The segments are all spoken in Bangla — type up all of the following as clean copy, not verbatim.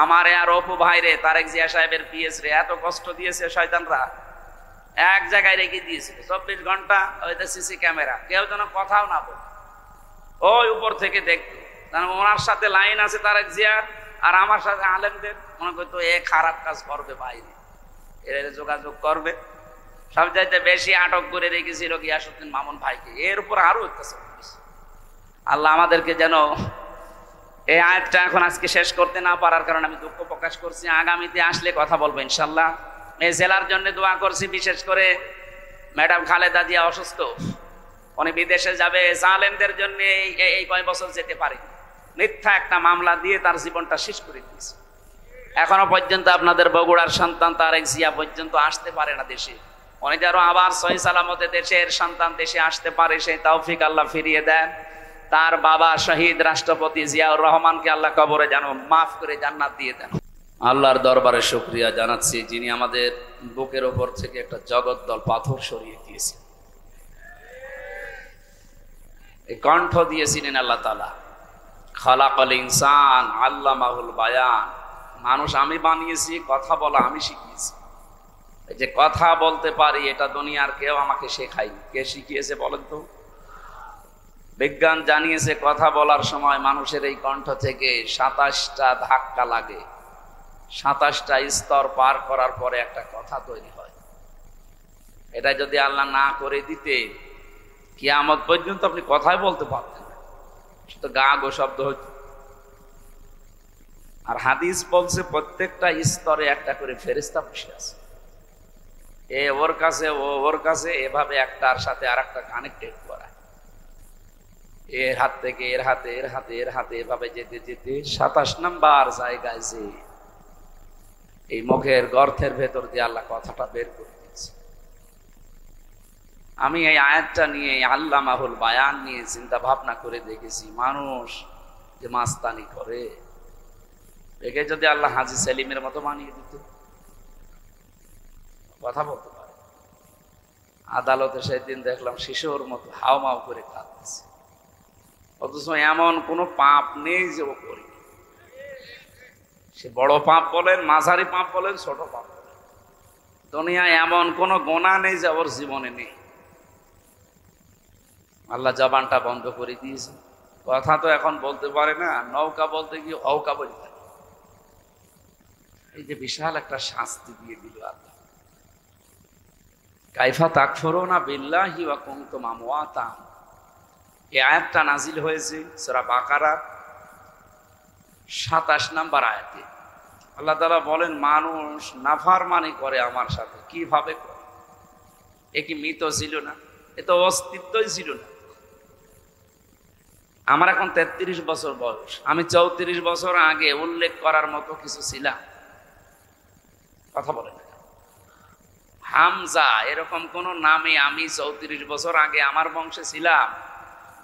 আমারে আর অপু ভাইরে তারেক জিয়া সাহেবের পিএস রে এত কষ্ট দিয়েছে শয়তানরা, এক জায়গায় রেখে দিয়েছিল 24 ঘন্টা। ওইটা সিসি ক্যামেরা, কেউ যেন কথাও না বলে, ওই উপর থেকে দেখতো। ওনার সাথে লাইন আছে তারেক জিয়ার, আর আমার সাথে আলেমদের, মনে করতো এ খারাপ কাজ করবে, বাইরে এর যোগাযোগ করবে। সব চাইতে বেশি আটক করে রেখেছিল গিয়াসউদ্দিন মামুন ভাইকে, এর উপর আরো অত্যাচার করেছে। আল্লাহ আমাদেরকে যেন এই আয়াতটা এখন আজকে শেষ করতে না পারার কারণে আমি দুঃখ প্রকাশ করছি। আগামীতে আসলে কথা বলবো ইনশাল্লাহ। এই জেলার জন্য দোয়া করছি, বিশেষ করে ম্যাডাম খালেদা জিয়া অসুস্থ, উনি বিদেশে যাবে। জালেমদের জন্য এই কয় বছর যেতে পারে, মিথ্যা একটা মামলা দিয়ে তার জীবনটা শেষ করে দিয়েছে। এখনো পর্যন্ত আপনাদের বগুড়ার সন্তান তারেক জিয়া পর্যন্ত আসতে পারে না দেশে। উনি যেন আবার সহি সালামতে দেশের সন্তান দেশে আসতে পারে, সেই তৌফিক আল্লাহ ফিরিয়ে দেন। তার বাবা শহীদ রাষ্ট্রপতি জিয়াউর রহমানকে আল্লাহ কবরে যেন মাফ করে জান্নাত দিয়ে দেন। আল্লাহর দরবারে শুকরিয়া জানাচ্ছি, যিনি আমাদের বুকের ওপর থেকে একটা জগদ্দল পাথর সরিয়ে দিয়েছেন। এই কণ্ঠ দিয়েছিলেন আল্লাহ তাআলা। খালাকাল ইনসান আল্লামাহুল বায়ান। মানুষ আমি বানিয়েছি, কথা বলা আমি শিখিয়েছি। এই যে কথা বলতে পারি, এটা দুনিয়ার কেউ আমাকে শেখায়নি। কে শিখিয়েছে বলেন তো? বিজ্ঞান জানিয়েছে কথা বলার সময় মানুষের এই কণ্ঠ থেকে 27টা ধাক্কা লাগে, 27টা স্তর পার করার পরে একটা কথা তৈরি হয়। এটা যদি আল্লাহ না করে দিতে, কিয়ামত পর্যন্ত আপনি কথাই বলতে পারতেন না, শুধু গা গো শব্দ হতো। আর হাদিস বলছে প্রত্যেকটা স্তরে একটা করে ফেরেশতা বসে আছে, এ ওর কাছে ও ওর কাছে, এভাবে একটার সাথে আর একটা কানেক্টেড করা। এর হাত থেকে এর হাতে, এর হাতে এর হাতে, এভাবে যেতে যেতে 27 নম্বর জায়গায় যে এই মুখের গর্তের ভেতর দিয়ে আল্লাহ কথাটা বের করে দিয়েছে। আমি এই আয়াতটা নিয়ে, আল্লামাহুল বায়ান নিয়ে চিন্তা ভাবনা করে দেখেছি, মানুষ যে মাস্তানি করে, একে যদি আল্লাহ হাজী সেলিমের মতো বানিয়ে দিত, কথা বলতে পারে। আদালতে সেদিন দেখলাম শিশুর মতো হাওমাও করে কাঁদতেছে, অথচ এমন কোনো পাপ নেই যে ও করি। সে বড় পাপ বলেন, মাঝারি পাপ বলেন, ছোট পাপ বলেন, দুনিয়ায় এমন কোনো গোনা নেই যে ওর জীবনে নেই। আল্লাহ জবানটা বন্ধ করে দিয়েছে, কথা তো এখন বলতে পারে না। নৌকা বলতে গিয়ে হৌকা বলতে পারে। এই যে বিশাল একটা শাস্তি দিয়ে দিল আল্লাহ। কাইফা তাকফুরুনা বিল্লাহি ওয়া কুনতুম আমওয়াতা। এই আয়াতটা নাজিল হয়েছে সূরা বাকারার 27 নম্বর আয়াতে। আল্লাহ তাআলা বলেন, মানুষ নাফরমানি করে আমার সাথে। কিভাবে করে? এ কি মৃত ছিল না? এ তো অস্তিত্বই ছিল না। আমার এখন 33 বছর বয়স, আমি 34 বছর আগে উল্লেখ করার মতো কিছু ছিলাম? কথা বলে না। হামজা এরকম কোন নামে আমি 34 বছর আগে আমার বংশে ছিলাম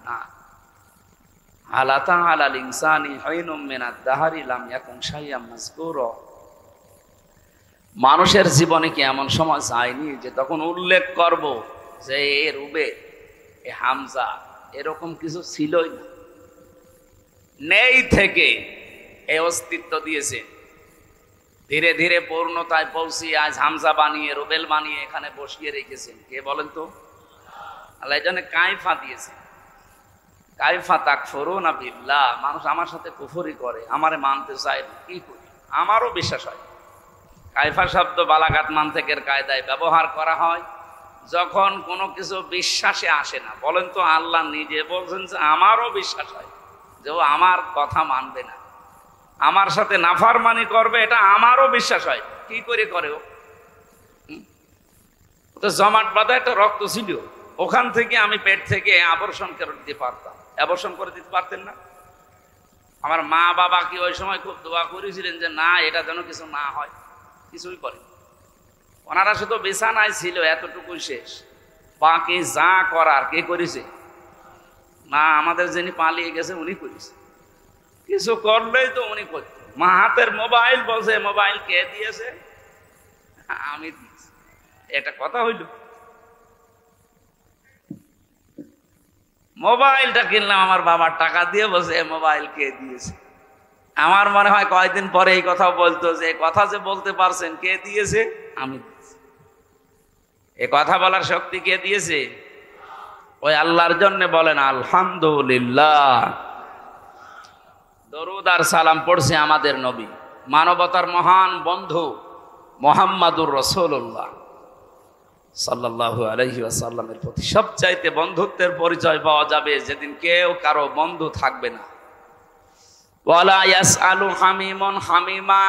না। আলাতা আলাল ইনসানি হাইনুম মিনাদ দাহরি লাম ইয়াকুন শাইআম মাযকুরা। মানুষের জীবনে কি এমন সময় যায়নি যে তখন উল্লেখ করব যে এ রুবে, এ হামজা, এরকম কিছু ছিলই না। নেই থেকে এই অস্তিত্ব দিয়েছে, ধীরে ধীরে পূর্ণতায় পৌঁছে আজ হামজা বানিয়ে, রুবেল বানিয়ে এখানে বসিয়ে রেখেছেন। কে বলেন তো? আল্লাহ এই জন্য কাইফা দিয়েছে। কাইফা তাকফুরুনা বিল্লাহ। মানুষ আমার সাথে কুফরি করে, আমারে মানতে চায় না, কি করি? আমারও বিশ্বাস হয়। কাইফা শব্দ বালাগাত মানতিকের কায়দায় ব্যবহার করা হয় যখন কোনো কিছু বিশ্বাসে আসে না। বলেন তো, আল্লাহ নিজে বলছেন যে আমারও বিশ্বাস হয় যে ও আমার কথা মানবে না, আমার সাথে নাফরমানি করবে, এটা আমারও বিশ্বাস হয়। কি করে করে? ও তো জমাট বাঁধা একটা রক্ত ছিল, ওখান থেকে আমি পেট থেকে আবর্ষণ করে দিতে পারতাম। আবর্ষণ করে দিতে পারতেন না? আমার মা বাবা কি ওই সময় খুব দোয়া করেছিলেন যে না, এটা যেন কিছু না হয়? কিছুই করেন। ওনারা শুধু বিছানায় ছিল, এতটুকুই শেষ। বাকি যা করার কে করেছে? না, আমাদের যিনি পালিয়ে গেছে উনি করেছে। কিছু করলেই তো উনি করতেন। মা হাতের মোবাইল বলছে, মোবাইল কে দিয়েছে? আমি দিয়েছি। এটা কথা হইল? মোবাইলটা কিনলাম আমার বাবার টাকা দিয়ে, বলছে মোবাইল কে দিয়েছে? আমার মনে হয় কয়েকদিন পরে এই কথা বলতো যে কথা যে বলতে পারছেন কে দিয়েছে? আমি দিয়েছি। এ কথা বলার শক্তি কে দিয়েছে? ওই আল্লাহর জন্য বলেন আলহামদুলিল্লাহ। দরুদ আর সালাম পড়ছে আমাদের নবী, মানবতার মহান বন্ধু মুহাম্মাদুর রাসূলুল্লাহ সাল্লাল্লাহু আলাইহি ওয়াসাল্লামের প্রতি। সবচাইতে বন্ধুত্বের পরিচয় পাওয়া যাবে যেদিন কেউ কারো বন্ধু থাকবে না। ওয়ালা ইয়াসআলু হামিমুন হামিমা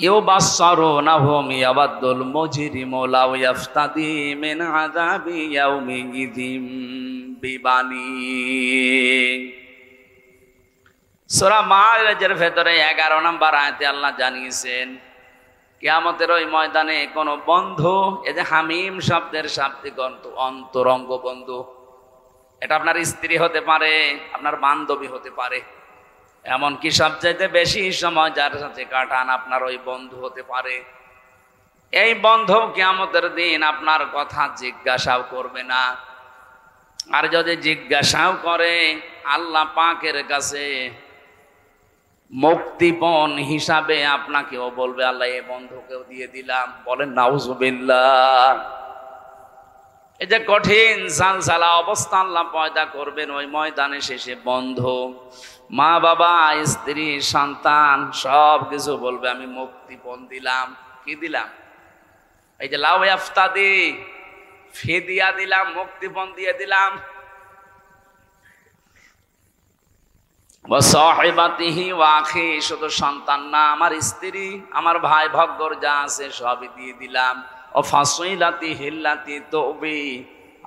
ইউবাসসারুনাহুম ইয়াওয়াদ্দুল মুজরিমু লাউ ইয়াফতাদি মিন আযাবি ইয়াউমিযিম বিবানি। সূরা মাআরিজের ভেতরে 11 নম্বর আয়াতে আল্লাহ জানিয়েছেন কিয়ামতের ওই ময়দানে কোন বন্ধু, এই যে হামিম শব্দের শাব্দিক অর্থ অন্তরঙ্গ বন্ধু, এটা আপনার স্ত্রী হতে পারে, আপনার বান্ধবী হতে পারে, এমনকি সবচাইতে বেশি সময় যার সাথে কাটান আপনার ওই বন্ধু হতে পারে। এই বন্ধু কিয়ামতের দিন আপনার কথা জিজ্ঞাসাও করবে না, আর যদি জিজ্ঞাসাও করে আল্লাহ পাকের কাছে মুক্তিপণ হিসাবে আপনাকেও বলবে আল্লাহ এই বন্ধুকেও দিয়ে দিলাম। বলেন নাউজুবিল্লাহ। এই যে কঠিন সালসালা অবস্থা আল্লাহ পয়দা করবেন ওই ময়দানে শেষে, বন্ধু, মা বাবা, স্ত্রী, সন্তান সব কিছু বলবে আমি মুক্তিপণ দিলাম। কি দিলাম? এই যে লাউ ইয়াফতাদি, ফিদিয়া দিলাম, মুক্তিপণ দিয়ে দিলাম। ওয়াসাহিবাতিহি ওয়া আখি, শুধু সন্তান না, আমার স্ত্রী, আমার ভাই ভগ্গর যা আছে সবই দিয়ে দিলাম। ও ফাসিলাতি হিল্লাতি তুবি,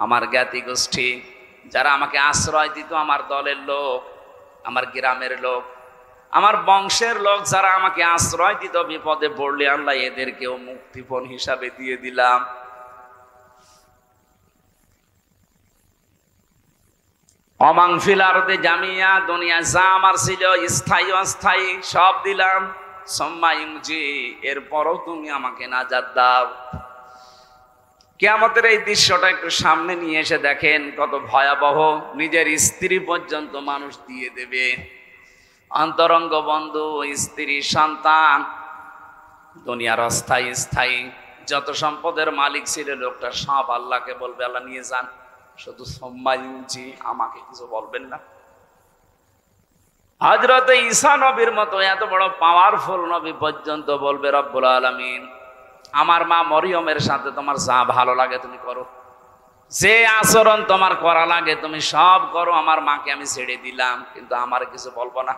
আমার জ্ঞাতি গোষ্ঠী যারা আমাকে আশ্রয় দিত, আমার দলের লোক, আমার গ্রামের লোক, আমার বংশের লোক যারা আমাকে আশ্রয় দিত বিপদে পড়লে, আল্লাহ এদেরকেও মুক্তিপণ হিসাবে দিয়ে দিলাম। অমাং ফিল আরদে জামিয়া, দুনিয়া যা আমার ছিল স্থায়ী অস্থায়ী সব দিলাম। সুম্মা ইউনজি, এরপরও তুমি আমাকে নাজাত দাও। কিয়ামতের এই দৃশ্যটা একটু সামনে নিয়ে এসে দেখেন কত ভয়াবহ। নিজের স্ত্রী পর্যন্ত মানুষ দিয়ে দেবে, অন্তরঙ্গ বন্ধু, স্ত্রী, সন্তান, দুনিয়ার অস্থায়ী স্থায়ী যত সম্পদের মালিক ছিল লোকটা সব আল্লাহকে বলবে আল্লাহ নিয়ে যান, শুধু সম্মায়ুজি আমাকে কিছু বলবেন না। হযরত ঈসা নবীর মতো এত বড় পাওয়ারফুল নবী পর্যন্ত বলবে রব্বুল আলামিন আমার মা মরিয়মের সাথে তোমার যা ভালো লাগে তুমি করো, যে আচরণ তোমার করা লাগে তুমি সব করো, আমার মাকে আমি ছেড়ে দিলাম, কিন্তু আমার কিছু বলবো না।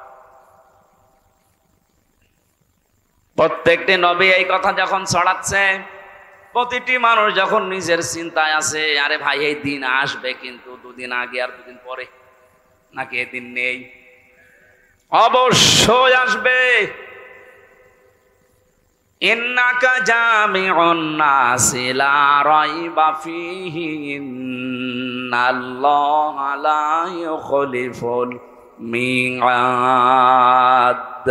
প্রত্যেকটি নবী এই কথা যখন ছড়াচ্ছে, প্রতিটি মানুষ যখন নিজের চিন্তায় আছে আরে ভাই এই দিন আসবে, কিন্তু দুদিন আগে আর দুদিন পরে, নাকি এদিন নেই? অবশ্যই আসবে। ইন্নাকা জামিউন নাসি লা রাইবা ফীহি ইন্নাল্লাহা লা ইউখলিফুল মিআদ।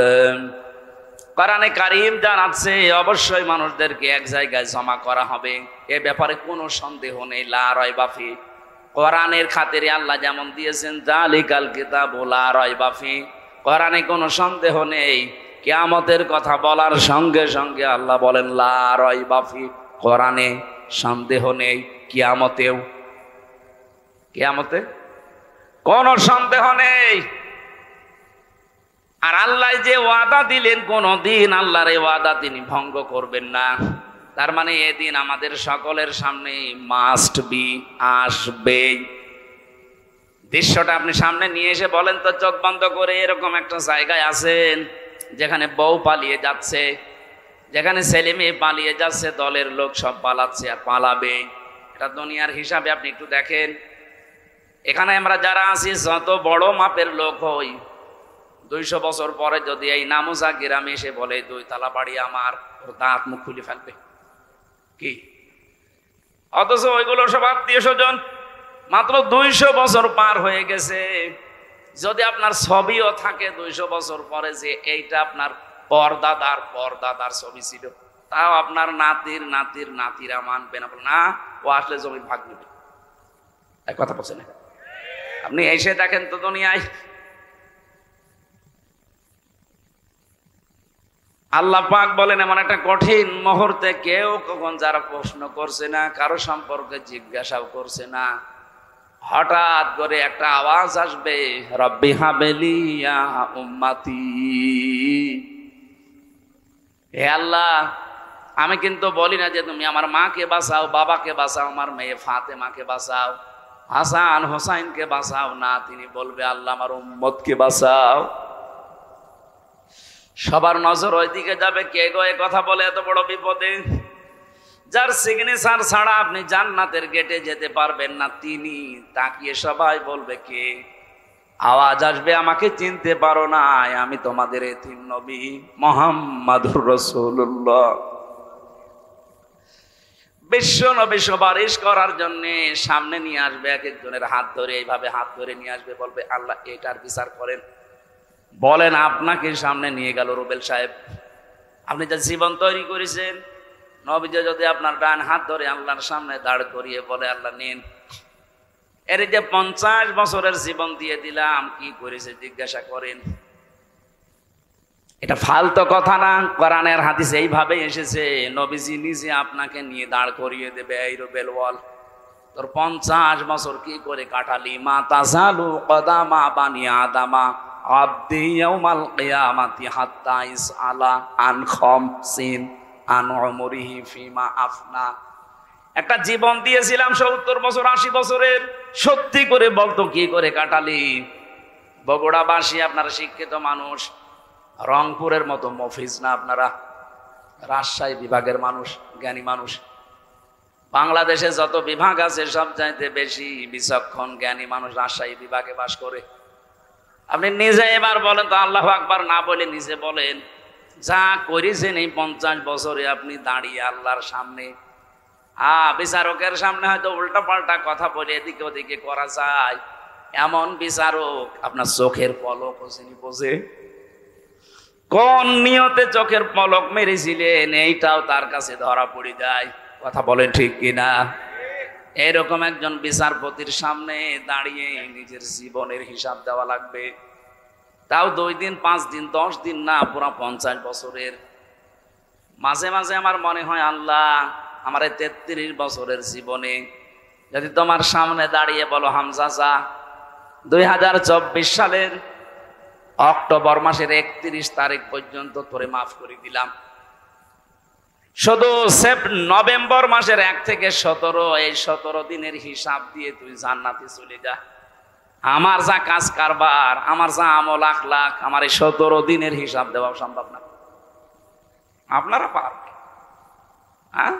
কোরআনে কারীম জানাচ্ছে অবশ্যই মানুষদেরকে এক জায়গায় জমা করা হবে, এ ব্যাপারে কোনো সন্দেহ নেই। লা রাইবা ফী, কোরআনের খাতিরে আল্লাহ যেমন দিয়েছেন যালিকাল কিতাবু লা রাইবা ফী, কোরআনে কোনো সন্দেহ নেই। কিয়ামতের কথা বলার সঙ্গে সঙ্গে আল্লাহ বলেন লা রাইবা ফী, কোরআনে সন্দেহ নেই, কিয়ামতেও, কিয়ামতে কোনো সন্দেহ নেই। আর আল্লাহ যে ওয়াদা দিলেন কোনদিন আল্লাহর এই ওয়াদা তিনি ভঙ্গ করবেন না। তার মানে এদিন আমাদের সকলের সামনে মাস্ট বি, আসবে। দৃশ্যটা আপনি সামনে নিয়ে এসে বলেন তো চোখ বন্ধ করে, এরকম একটা জায়গায় আছেন যেখানে বউ পালিয়ে যাচ্ছে, যেখানে ছেলে মেয়ে পালিয়ে যাচ্ছে, দলের লোক সব পালাচ্ছে আর পালাবে। এটা দুনিয়ার হিসাবে আপনি একটু দেখেন। এখানে আমরা যারা আছি যত বড় মাপের লোক হই, 200 বছর পরে যদি এই নামুজা গ্রামে এসে বলে 2 তালা বাড়ি আমার, ওর দাঁত মুখ খুলে ফেলবে কি? অথচ ওইগুলো সব আত্মীয় স্বজন, মাত্র 200 বছর পার হয়ে গেছে। যদি আপনার ছবিও থাকে 200 বছর পরে যে এইটা আপনার পরদাদার ছবি ছিল, তাও আপনার নাতির নাতির নাতিরা মানবে না, না ও আসলে জমির ভাগ নেবে। এক কথা বলছেন, আপনি এসে দেখেন তো দুনিয়ায় আল্লাহ পাক বলেন এমন একটা কঠিন মুহূর্তে কেউ কখন যারা প্রশ্ন করছে না, কারো সম্পর্কে জিজ্ঞাসাও করছে না, হঠাৎ করে একটা আওয়াজ আসবে, রব্বি হাবেলি ইয়া উম্মতি। হে আল্লাহ, আমি কিন্তু বলি না যে তুমি আমার মাকে বাঁচাও, বাবাকে বাঁচাও, আমার মেয়ে ফাতেমাকে বাঁচাও, হাসান হোসাইনকে বাঁচাও না। তিনি বলবে আল্লাহ আমার উম্মতকে বাঁচাও। সবার নজর ওইদিকে যাবে, কে গো এ কথা বলে এত বড় বিপদে? যার সিগনেচার ছাড়া আপনি জান্নাতের গেটে যেতে পারবেন না, তিনি তাকিয়ে সবাই বলবে কে? আওয়াজ আসবে, আমাকে চিনতে পারো না, আমি তোমাদের এতিম নবী মুহাম্মাদুর রাসূলুল্লাহ। বিশ্ব নবী সুপারিশ করার জন্য সামনে নিয়ে আসবে, এক একজনের হাত ধরে, এইভাবে হাত ধরে নিয়ে আসবে, বলবে আল্লাহ এটার বিচার করেন। বলেন আপনাকে সামনে নিয়ে গেল রুবেল সাহেব, আপনি যা জীবন তৈরি করেছেন, নবীজি যদি আপনার ডান হাত ধরে আল্লাহর সামনে দাঁড় করিয়ে বলে আল্লাহ নিন, এর যে 50 বছরের জীবন দিয়ে দিলাম, কি করেছে জিজ্ঞাসা করেন। এটা ফালতু কথা না, কোরআনের হাদিসে এইভাবে এসেছে। নবীজি নিজে আপনাকে নিয়ে দাঁড় করিয়ে দেবে, এই রুবেল বল তোর 50 বছর কি করে কাটালি? মা তাজালু কদামা বানি আদামা আব্দি ইয়াউমাল কিয়ামাতি হাত্তা ইসআলা আন খামসিন আন উমরিহি ফিমা আফনা। একটা জীবন দিয়েছিলাম 70 বছর 80 বছরের, সত্যি করে বলতো কি করে কাটালি? বগুড়াবাসী আপনারা শিক্ষিত মানুষ, রংপুরের মতো মফিজ না আপনারা, রাজশাহী বিভাগের মানুষ, জ্ঞানী মানুষ। বাংলাদেশে যত বিভাগ আছে সব চাইতে বেশি বিচক্ষণ জ্ঞানী মানুষ রাজশাহী বিভাগে বাস করে। আপনি নিজে এবার বলেন তো, আল্লাহু আকবার না বলে নিজে বলেন, যা করেছেন এই 50 বছরে আপনি দাঁড়িয়ে আল্লাহর সামনে, বিচারকের সামনে হয়তো উল্টা পাল্টা কথা বলে এদিকে ওদিকে করা যায়, এমন বিচারক আপনার চোখের পলক বোঝে, কোন নিয়তে চোখের পলক মেরেছিলেন এইটাও তার কাছে ধরা পড়ে যায়। কথা বলেন ঠিক কিনা? এরকম একজন বিচারপতির সামনে দাঁড়িয়ে নিজের জীবনের হিসাব দেওয়া লাগবে, তাও 2 দিন 5 দিন 10 দিন না, পুরা 50 বছরের। মাঝে মাঝে আমার মনে হয় আল্লাহ, আমার 33 বছরের জীবনে যদি তোমার সামনে দাঁড়িয়ে বলো হামজা চা 2024 সালের অক্টোবর মাসের 31 তারিখ পর্যন্ত তোরে মাফ করে দিলাম, শুধু নভেম্বর মাসের 1 থেকে 17, এই 17 দিনের হিসাব দিয়ে তুই জান্নাতে চলে যা। আমার যা কাজ কারবার, আমার যা আমল আখলাক, আমার এই 17 দিনের হিসাব দেওয়া সম্ভব না। আপনারা পারবেন? হ্যাঁ,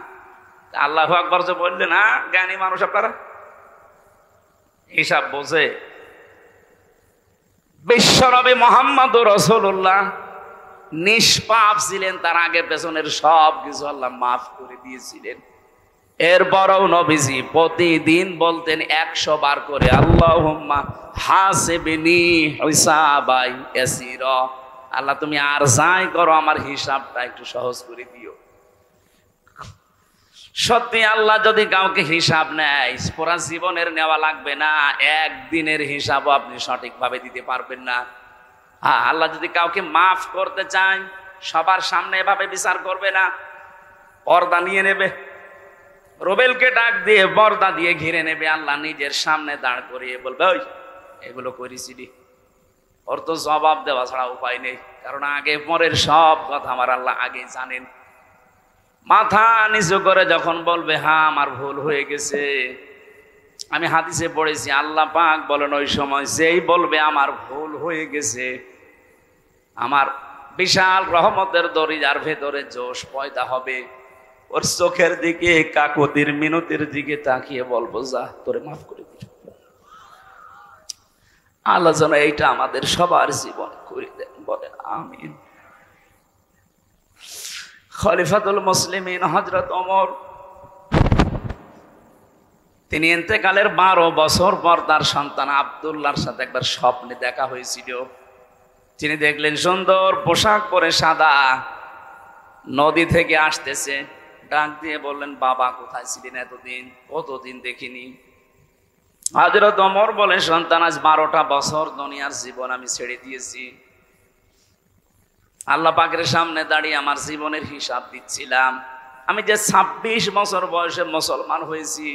আল্লাহু আকবার যে বললেন, না জ্ঞানী মানুষ আপনারা, হিসাব বোঝে। বিশ্বনবী মুহাম্মদুর রাসূলুল্লাহ নিষ্পাপ ছিলেন, তার আগে পেছনের সব কিছু আল্লাহ মাফ করে দিয়েছিলেন। এরপরও নবীজি প্রতিদিন বলতেন 100 বার করে, আল্লাহুম্মা হাসিবনি হিসাবাই ইয়াসিরা, আল্লাহ তুমি আর যাই করো আমার হিসাবটা একটু সহজ করে দিও। সত্যি আল্লাহ যদি কাউকে হিসাব নেয়, পুরা জীবনের নেওয়া লাগবে না, একদিনের হিসাবও আপনি সঠিকভাবে দিতে পারবেন না। আল্লাহ যদি কাউকে মাফ করতে চায়, সবার সামনে এভাবে বিচার করবে না, পর্দা নিয়ে নেবে, রুবেলকে ডাক দিয়ে পর্দা দিয়ে ঘিরে নেবে, আল্লাহ নিজের সামনে দাঁড় করিয়ে বলবে, ওই এগুলো করেছিলি। ওর তো জবাব দেওয়া ছাড়া উপায় নেই, কারণ আগে পরের সব কথা আমার আল্লাহ আগে জানেন। মাথা নিচু করে যখন বলবে, হ্যাঁ আমার ভুল হয়ে গেছে, আমি হাদিসে পড়েছি আল্লাহ পাক বলেন ওই সময় যেই বলবে আমার ভুল হয়ে গেছে, আমার বিশাল রহমতের দরিয়ার ভেতরে জোশ পয়দা হবে, ওর চোখের দিকে কাকুতির মিনতির দিকে তাকিয়ে বলবো, যা তোরে মাফ করে দিই। আল্লাহ যেন এইটা আমাদের সবার জীবন করে দেন, বলেন আমিন। খলিফাতুল মুসলিমিন হযরত ওমর, তিনি ইন্তেকালের 12 বছর পর তার সন্তান আব্দুল্লাহর সাথে একবার স্বপ্নে দেখা হয়েছিল। তিনি দেখলেন সুন্দর পোশাক পরে সাদা নদী থেকে আসতেছে, ডাক দিয়ে বললেন, বাবা কোথায় ছিলেন এতদিন? কতদিন দেখিনি। হযরত ওমর বলেন, সন্তান আজ 12টা বছর দুনিয়ার জীবন আমি ছেড়ে দিয়েছি, আল্লাহ পাকের সামনে দাঁড়িয়ে আমার জীবনের হিসাব দিচ্ছিলাম। আমি যে 26 বছর বয়সে মুসলমান হয়েছি,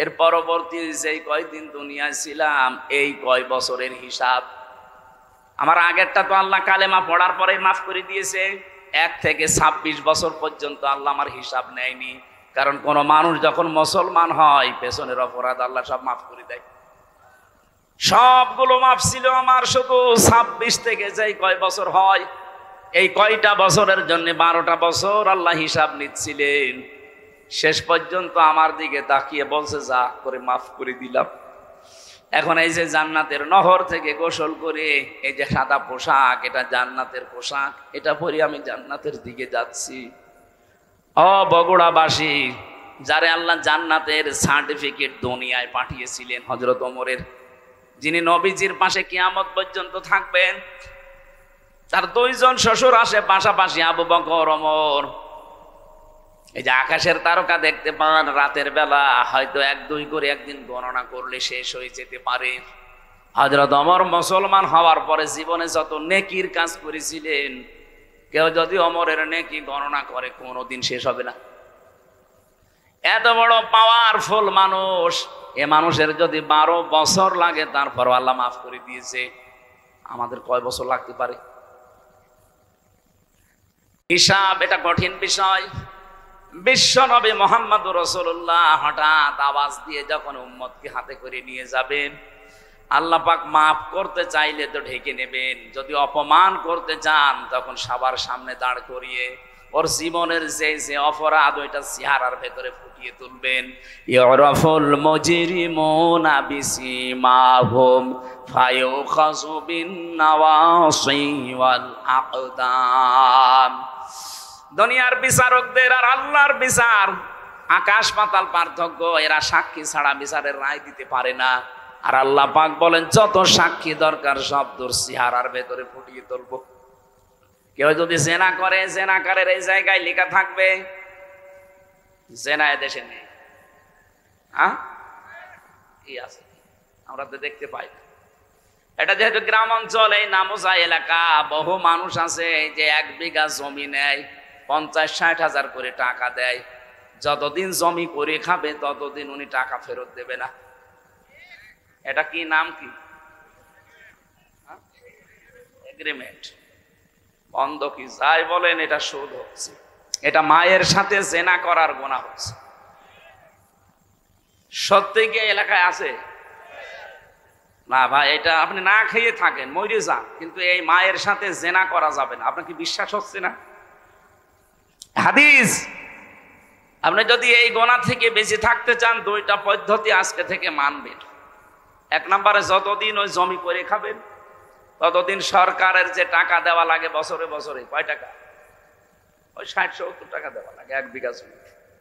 এর পরবর্তী যেই কয়দিন দুনিয়ায় ছিলাম এই কয় বছরের হিসাব। আমার আগেরটা তো আল্লাহ কালেমা পড়ার পরে মাফ করে দিয়েছে, 1 থেকে 26 বছর পর্যন্ত আল্লাহ আমার হিসাব নেয়নি। কারণ কোন মানুষ যখন মুসলমান হয় পেছনের অপরাধ আল্লাহ সব মাফ করে দেয়। সবগুলো মাফ ছিল আমার, শুধু 26 থেকে যেই কয় বছর হয় এই কয়টা বছরের জন্য 12টা বছর আল্লাহ হিসাব নিচ্ছিলেন। শেষ পর্যন্ত আমার দিকে তাকিয়ে বলছে যা করে মাফ করে দিলাম। এখন এই যে জান্নাতের নহর থেকে গোসল করে এই যে সাদা পোশাক, এটা জান্নাতের পোশাক, এটা পরে আমি জান্নাতের দিকে যাচ্ছি। ও বগুড়াবাসী, যারে আল্লাহ জান্নাতের সার্টিফিকেট দুনিয়ায় পাঠিয়েছিলেন হযরত ওমরের, যিনি নবীজির পাশে কিয়ামত পর্যন্ত থাকবেন, তার 2 জন শ্বশুর আসে পাশাপাশি, আবু বকর, ওমর। এই যে আকাশের তারকা দেখতে পান রাতের বেলা, হয়তো 1-2 করে একদিন গণনা করলে শেষ হয়ে যেতে পারে। হযরত ওমর মুসলমান হওয়ার পরে জীবনে যত নেকির কাজ করেছিলেন, কেউ যদি ওমরের নেকি গণনা করে কোনোদিন শেষ হবে না। এত বড় পাওয়ারফুল মানুষ, এ মানুষের যদি 12 বছর লাগে তারপর আল্লাহ মাফ করে দিয়েছে, আমাদের কয় বছর লাগতে পারে? হিসাব এটা কঠিন বিষয়। বিশ্ব নবী মুহাম্মদুর রাসূলুল্লাহ হঠাৎ আওয়াজ দিয়ে যখন উম্মতকে হাতে করে নিয়ে যাবেন, আল্লাহ পাক মাফ করতে চাইলে তো ঢেকে নেবেন, যদি অপমান করতে চান তখন সবার সামনে দাঁড় করিয়ে ওর জীবনের যে অপরাধ ওইটা চেহারার ভেতরে ফুটিয়ে তুলবেন। ইউরাফুল মুজরিমুনা বিসিমাহুম ফায়ুখাযু বিন নাওয়াসি ওয়াল আকদাম। দুনিয়ার বিচারকদের আর আল্লাহর বিচার আকাশ পাতাল পার্থক্য। এরা সাক্ষী ছাড়া বিচারের রায় দিতে পারে না। আর আল্লাহ পাক বলেন যত সাক্ষী দরকার সব তোর চেহারার ভেতরে ফুটিয়ে তুলবো। কেউ যদি জেনা করে, জেনাকারের এই জায়গায় লেখা থাকবে জেনা এদেশে নেই। কি আছে আমরা তো দেখতে পাই। এটা যেহেতু গ্রাম অঞ্চল, এই নামোজা এলাকা, বহু মানুষ আছে যে 1 বিঘা জমি নেয় 50-60 হাজার করে টাকা দেয়। যতদিন জমি করে খাবে ততদিন উনি টাকা ফেরত দেবে না। এটা কি নাম? কি এগ্রিমেন্ট, বন্ধকি যাই বলেন, এটা সুদ হচ্ছে। এটা মায়ের সাথে জেনা করার গুনাহ হচ্ছে। সত্যি কি এলাকায় আছে? না ভাই, এটা আপনি না খেয়ে থাকেন, মরে যান, কিন্তু এই মায়ের সাথে জেনা করা যাবে না। আপনার কি বিশ্বাস হচ্ছে না? হাদিস। আপনি যদি এই গুনাহ থেকে বেঁচে থাকতে চান 2টা পদ্ধতি আজকে থেকে মানবেন। 1 নম্বরে, যতদিন ওই জমি করে খাবেন ততদিন সরকারের যে টাকা দেওয়া লাগে বছরে বছরে, কয় টাকা? ওই 60-70 টাকা দেওয়া লাগে 1 বিঘা জমি।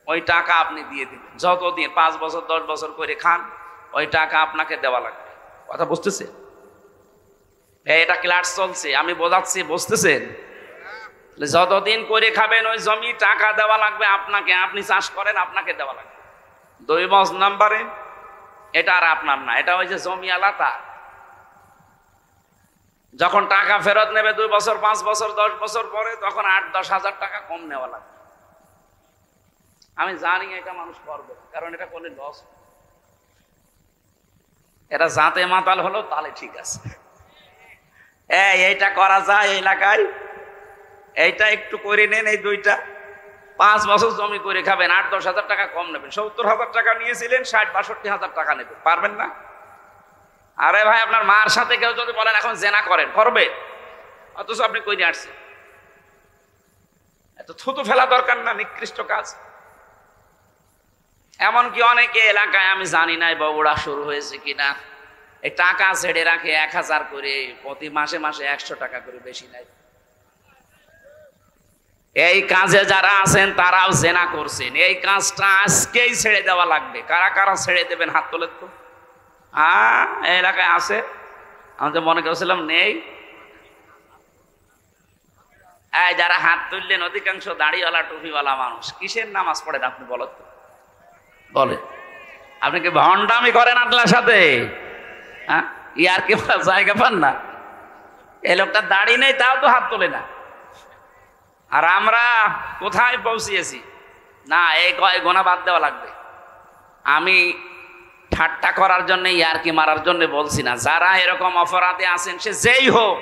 ওই টাকা আপনি দিয়ে দিবেন। যতদিন 5 বছর 10 বছর করে খান ওই টাকা আপনাকে দেওয়া লাগবে। কথা বুঝতেছে? এটা ক্লাস চলছে, আমি বোঝাচ্ছি, বুঝতেছেন? যতদিন করে খাবেন ওই জমি টাকা দেওয়া লাগবে আপনাকে। আপনি চাষ করেন, আপনাকে দেওয়া লাগবে। 2 নম্বরে, এটা আর আপনার না, এটা ওই যে জমি আলাদা। যখন টাকা ফেরত নেবে 2 বছর 5 বছর 10 বছর পরে, তখন 8-10 হাজার টাকা কম নেওয়া লাগবে। আমি জানি এটা মানুষ করবে, কারণ এটা করলে লস। এটা জাতে মাতাল হলো তাহলে ঠিক আছে, এইটা করা যায় এলাকায়, এইটা একটু করে নেন। এই 2টা 5 বছর জমি করে খাবেন, 8-10 হাজার টাকা কম নেবেন। 70 হাজার টাকা নিয়েছিলেন, 60-62 হাজার টাকা নেবেন। পারবেন না? আরে ভাই, আপনার মার সাথে কেউ যদি বলেন এখন জেনা করেন, করবে, অথচ আপনি কইরে আসছেন। এত থুতু ফেলা দরকার না, নিকৃষ্ট কাজ। এমনকি অনেকে এলাকায়, আমি জানি না বগুড়া শুরু হয়েছে কিনা, এই টাকা ছেড়ে রাখে 1000 করে, প্রতি মাসে মাসে 100 টাকা করে, বেশি নাই। এই কাজে যারা আছেন তারাও জেনা করছেন। এই কাজটা আজকেই ছেড়ে দেওয়া লাগবে। কারা কারা ছেড়ে দেবেন হাত তোলেন তো। এই এলাকায় আছে? আমি তো মনে করছিলাম নেই। যারা হাত তুললেন অধিকাংশ দাড়িওয়ালা টুপিওয়ালা মানুষ। কিসের নামাজ পড়েন আপনি বলেন তো? বলে আপনি কি ভণ্ডামি করেন আল্লাহর সাথে? ইয়ার কি জায়গা পান না? এই লোকটা দাড়ি নেই তাও তো হাত তোলে না। আর আমরা কোথায় পৌঁছিয়েছি? না, এই গোনা বাদ দেওয়া লাগবে। আমি ঠাট্টা করার জন্য, ইয়ারকি মারার জন্য বলছি না। যারা এরকম অপরাধে আছেন, সে যেই হোক,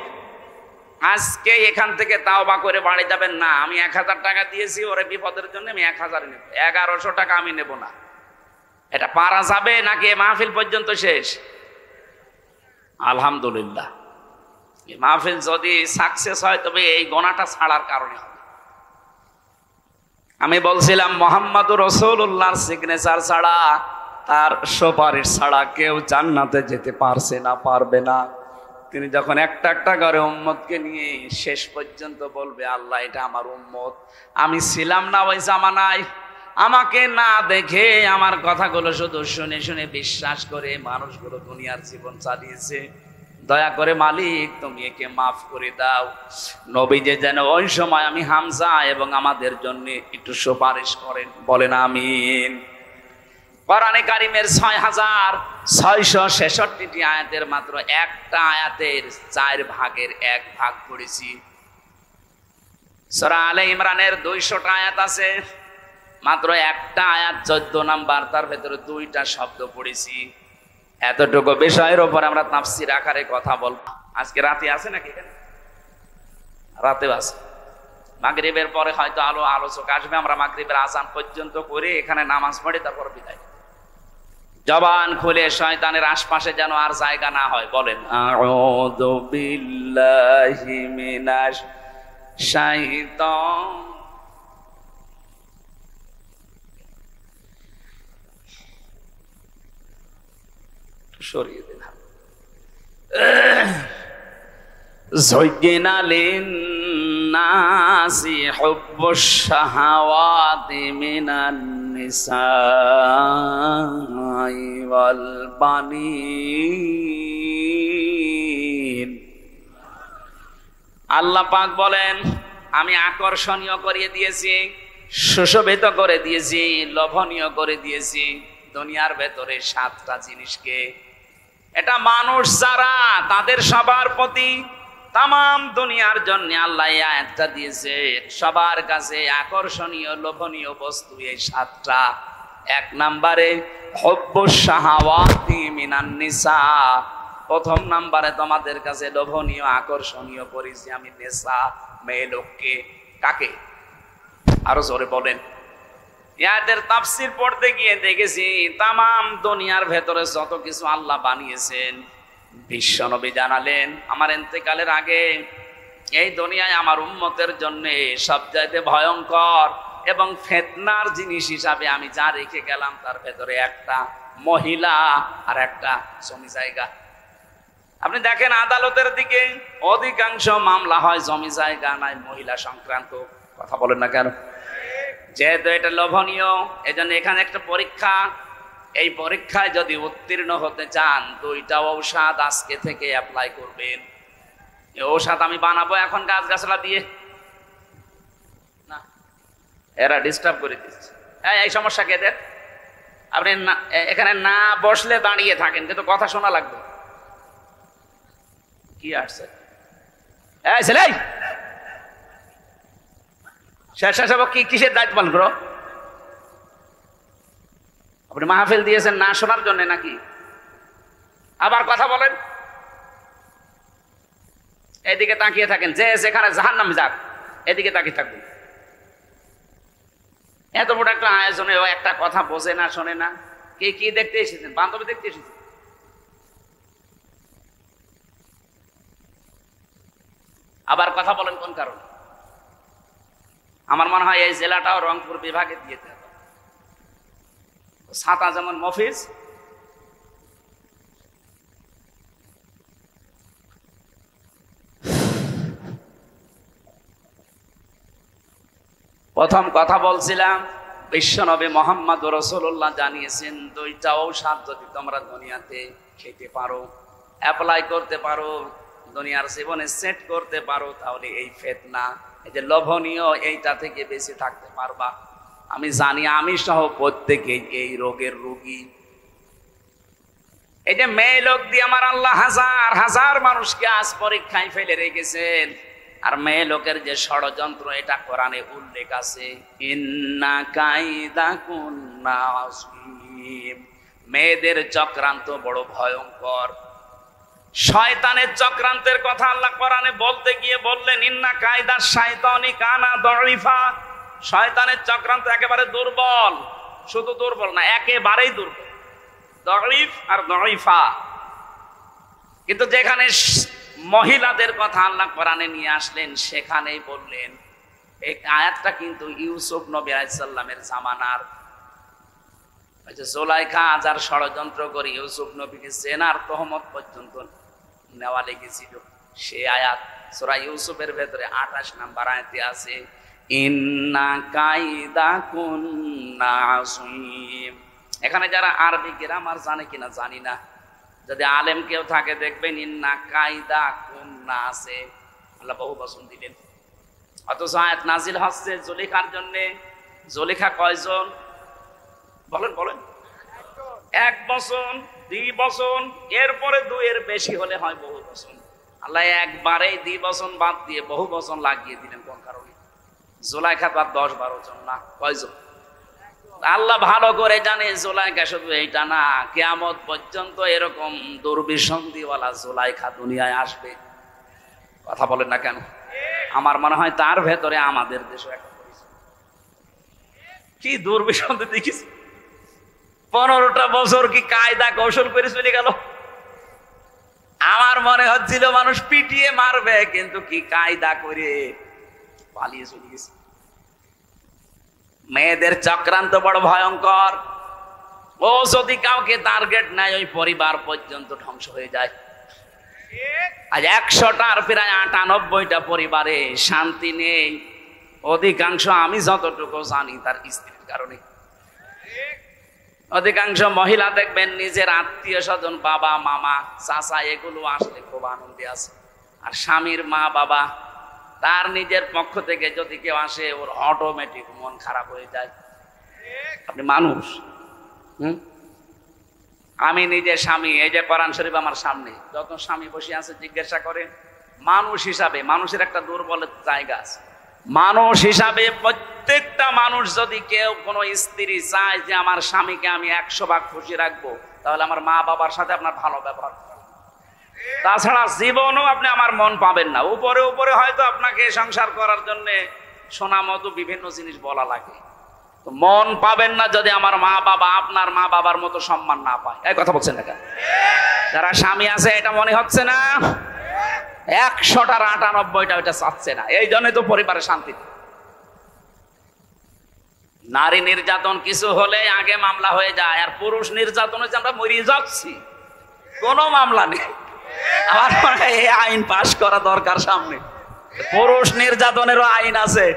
আজকে এখান থেকে তাওবা করে বাড়ি যাবেন না। আমি 1000 টাকা দিয়েছি ওরে বিপদের জন্য, আমি 1000 নেব, 1100 টাকা আমি নেব না। এটা পারা যাবে নাকি মাহফিল পর্যন্ত শেষ? আলহামদুলিল্লাহ, এই মাহফিল যদি সাকসেস হয় তবে এই গোনাটা ছাড়ার কারণে হবে। আমি বলছিলাম মুহাম্মদুর রাসূলুল্লাহর সিগনেচার ছাড়া, তার সুপারিশ ছাড়া কেউ জান্নাতে যেতে পারছে না, পারবে না। তিনি যখন একটা একটা করে উম্মতকে নিয়ে শেষ পর্যন্ত বলবে, আল্লাহ এটা আমার উম্মত, আমি ছিলাম না ওই জামানায়, আমাকে না দেখে আমার কথাগুলো শুধু শুনে শুনে বিশ্বাস করে মানুষগুলো দুনিয়ার জীবন চালিয়েছে, দয়া করে মালিক তুমি একে মাফ করে দাও। নবীজি যেন ওই সময় আমি হামজা এবং আমাদের জন্য একটু সুপারিশ করেন, বলেন আমিন। কোরআনে কারিমের 6666টি আয়াতের মাত্র একটা আয়াতের 4 ভাগের 1 ভাগ পড়েছি। সূরা আলে ইমরানের 200টা আয়াত আছে, মাত্র একটা আয়াত 14 নাম্বার, তার ভেতরে 2টা শব্দ পড়েছি। এতটুকু বিষয়ের উপর আমরা তাফসীর আকারে কথা বলবো। আজকে রাতে আছে নাকি? এখানে রাতেও আছে। মাগরিবের পরে হয়তো আলোচক আসবে, আমরা মাগরিবের আযান পর্যন্ত করে এখানে নামাজ পড়ে তারপর বিদায়। জবান খুলে শয়তানের আশপাশে যেন আর জায়গা না হয়, বলেন আউযু বিল্লাহি মিনাশ শাইতান। সরিয়ে দিলাম। যুজ্জিনা লিন-নাসি হুব্বুশ শাহাওয়াতি মিনান নিসাই ওয়াল বানিন। আল্লাহ পাক বলেন, আমি আকর্ষণীয় করে দিয়েছি, সুশোভিত করে দিয়েছি, লোভনীয় করে দিয়েছি দুনিয়ার ভেতরে 7টা জিনিসকে। এটা মানুষ যারা, তাদের সবার প্রতি, তামাম দুনিয়ার জন্য আল্লাহ এই আয়াতটা দিয়েছে। সবার কাছে আকর্ষণীয় লোভনীয় বস্তু এই 7টা। 1 নম্বরে হুব্বুশ শাহাওয়াতি মিনান নিসা, প্রথম নম্বরে তোমাদের কাছে লোভনীয় আকর্ষণীয় করেছি আমি নেশা, মেয়ে লোককে। কাকে? আরো জোরে বলেন। ইয়াদের তাফসীর পড়তে গিয়ে দেখেছি তামাম দুনিয়ার ভেতরে যত কিছু আল্লাহ বানিয়েছেন, বিশ্বনবী জানালেন আমার ইন্তেকালের আগে এই দুনিয়ায় আমার উম্মতের জন্য সবচাইতে ভয়ঙ্কর এবং ফিতনার জিনিস হিসাবে আমি যা রেখে গেলাম তার ভেতরে একটা মহিলা আর একটা জমি জায়গা। আপনি দেখেন আদালতের দিকে অধিকাংশ মামলা হয় জমি জায়গা নাই মহিলা সংক্রান্ত। কথা বলেন না কেন? যেহেতু এটা লোভনীয়, এজন্য এখানে একটা পরীক্ষা। এই পরীক্ষায় যদি উত্তীর্ণ হতে চান 2টা ঔষধ আজকে থেকে অ্যাপ্লাই করবেন। এই ঔষধ আমি বানাবো এখন গাছগাছলা দিয়ে না, এরা ডিস্টার্ব করে দিচ্ছে। এই সমস্যা কে দেন? আপনি এখানে না বসলে দাঁড়িয়ে থাকেন, কিন্তু কথা শোনা লাগবে। কি আসছে? এই ছেলে, স্বেচ্ছাসেবক কি কিসের দায়িত্ব পালন করো? আপনি মাহফিল দিয়েছেন না শোনার জন্য নাকি? আবার কথা বলেন। এদিকে তাকিয়ে থাকেন, যে যেখানে জাহান্নামে যাক এদিকে তাকিয়ে থাকবেন। এত বড় একটা আয়োজনে ও একটা কথা বোঝে না, শোনে না। কে কি দেখতে এসেছেন? বান্ধবী দেখতে এসেছেন? আবার কথা বলেন কোন কারণে? আমার মনে হয় এই জেলাটাও রংপুর বিভাগে দিয়ে দেবে। ছাতা যেমন মফিজ, প্রথম কথা বলছিলাম বিশ্বনবী মুহাম্মদুর রাসূলুল্লাহ জানিয়েছেন 2টা ঔষধ যদি তোমরা দুনিয়াতে খেতে পারো, অ্যাপ্লাই করতে পারো, দুনিয়ার জীবনে সেট করতে পারো, তাহলে এই ফিতনা, এই যে লোভনীয়, এইটা থেকে বেঁচে থাকতে পারবা। আমি জানি আমি সহ প্রত্যেকেই এই রোগের রোগী। এই যে মেয়ে লোক দিয়ে আমার আল্লাহ হাজার হাজার মানুষকে আজ পরীক্ষায় ফেলে রেখেছেন। আর মেয়ে লোকের যে ষড়যন্ত্র এটা কোরআনে উল্লেখ আছে, ইন্না কাইদাকুন্না আযীম। মেয়েদের চক্রান্ত বড় ভয়ঙ্কর। শয়তানের চক্রান্তের কথা আল্লাহ কোরআনে বলতে গিয়ে বললেন, ইন্না কায়দা শাইতানি কানা দাঈফা। শয়তানের চক্রান্ত একেবারে দুর্বল, শুধু দুর্বল না, একেবারেই দুর্বল, দাঈফ আর দাঈফা। কিন্তু যেখানে মহিলাদের কথা আল্লাহ কোরআনে নিয়ে আসলেন, সেখানেই বললেন, এই আয়াতটা কিন্তু ইউসুফ নবী আলাইহিস সালামের জামানার। জুলাইখা যার ষড়যন্ত্র করে ইউসুফ নবীকে জেনার তহমত পর্যন্ত নেওয়া লেগেছিল, সে আয়াত সূরা ইউসুফের ভেতরে 28 নম্বর আয়াতে আছে, ইন্না কাইদাকুন্না আযীম। এখানে যারা আরবি গ্রামার জানে কিনা জানি না, যদি আলেম কেউ থাকে দেখবেন ইন্না কাইদাকুন্না আছে, আল্লাহ বহু বচন দিলেন। অথচ আয়াত নাজিল হচ্ছে জুলেখার জন্য। জুলেখা কয়জন বলেন বলেন? 1 বচন, 2 বচন, এরপরে 2 এর বেশি হলে হয় বহু বচন। আল্লাহ একবারেই 2 বচন বাদ দিয়ে বহু বচন লাগিয়ে দিলেন। কোন কারণে? জুলাইখা তো 10-12 জন না, কয়জন? আল্লাহ ভালো করে জানে জুলাইখা শুধু এইটা না, কিয়ামত পর্যন্ত এরকম দুর্বিসন্ধিওয়ালা জুলাইখা দুনিয়ায় আসবে। কথা বলেন না কেন? আমার মনে হয় তার ভেতরে আমাদের দেশে একটা কি দুর্বিসন্ধি দেখিস। 15টা বছর কি কায়দা কৌশল করে চলে গেল। আমার মনে হচ্ছিল মানুষ পিটিয়ে মারবে, কিন্তু কি কায়দা করে পালিয়ে চলে গেছে। মেয়েদের চক্রান্ত বড় ভয়ঙ্কর। ও যদি কাউকে টার্গেট নেয়, ওই পরিবার পর্যন্ত ধ্বংস হয়ে যায়। আজ 100টার প্রায় 98টা পরিবারে শান্তি নেই। অধিকাংশ, আমি যতটুকু জানি, তার স্ত্রীর কারণে। অধিকাংশ মহিলা দেখবেন নিজের আত্মীয় স্বজন, বাবা মামা চাচা, এগুলো আসলে খুব আনন্দে আছে। আর স্বামীর মা বাবা, তার নিজের পক্ষ থেকে যদি কেউ আসে, ওর অটোমেটিক মন খারাপ হয়ে যায়। আপনি মানুষ, আমি নিজে স্বামী, এই যে কোরআন শরীফ আমার সামনে, যত স্বামী বসে আছে জিজ্ঞাসা করেন, মানুষ হিসাবে মানুষের একটা দুর্বল জায়গা আছে। মানুষ হিসাবে প্রত্যেকটা মানুষ, যদি কেউ কোনো স্ত্রী চায় যে আমার স্বামীকে আমি 100 ভাগ খুশি রাখবো, তাহলে আমার মা বাবার সাথে আপনার ভালো ব্যবহার করবেন। তাছাড়া জীবনও আপনি আমার মন পাবেন না। উপরে উপরে হয়তো আপনাকে সংসার করার জন্য সোনা মতো বিভিন্ন জিনিস বলা লাগে, তো মন পাবেন না যদি আমার মা বাবা আপনার মা বাবার মতো সম্মান না পায়। এই কথা বলছেন না কেন? যারা স্বামী আছে, এটা মনে হচ্ছে না 100টার 98টা ওইটা চাচ্ছে না। এই জন্যই তো পরিবারে শান্তি। নারী নির্যাতন কিছু হলে আগে মামলা হয়ে যায়, আর পুরুষ নির্যাতন হচ্ছে আমরা মরিয়ে যাচ্ছি, কোনো মামলা নেই। আমার মনে হয় এই আইন পাশ করা দরকার সামনে। পুরুষ নির্যাতনেরও আইন আছে।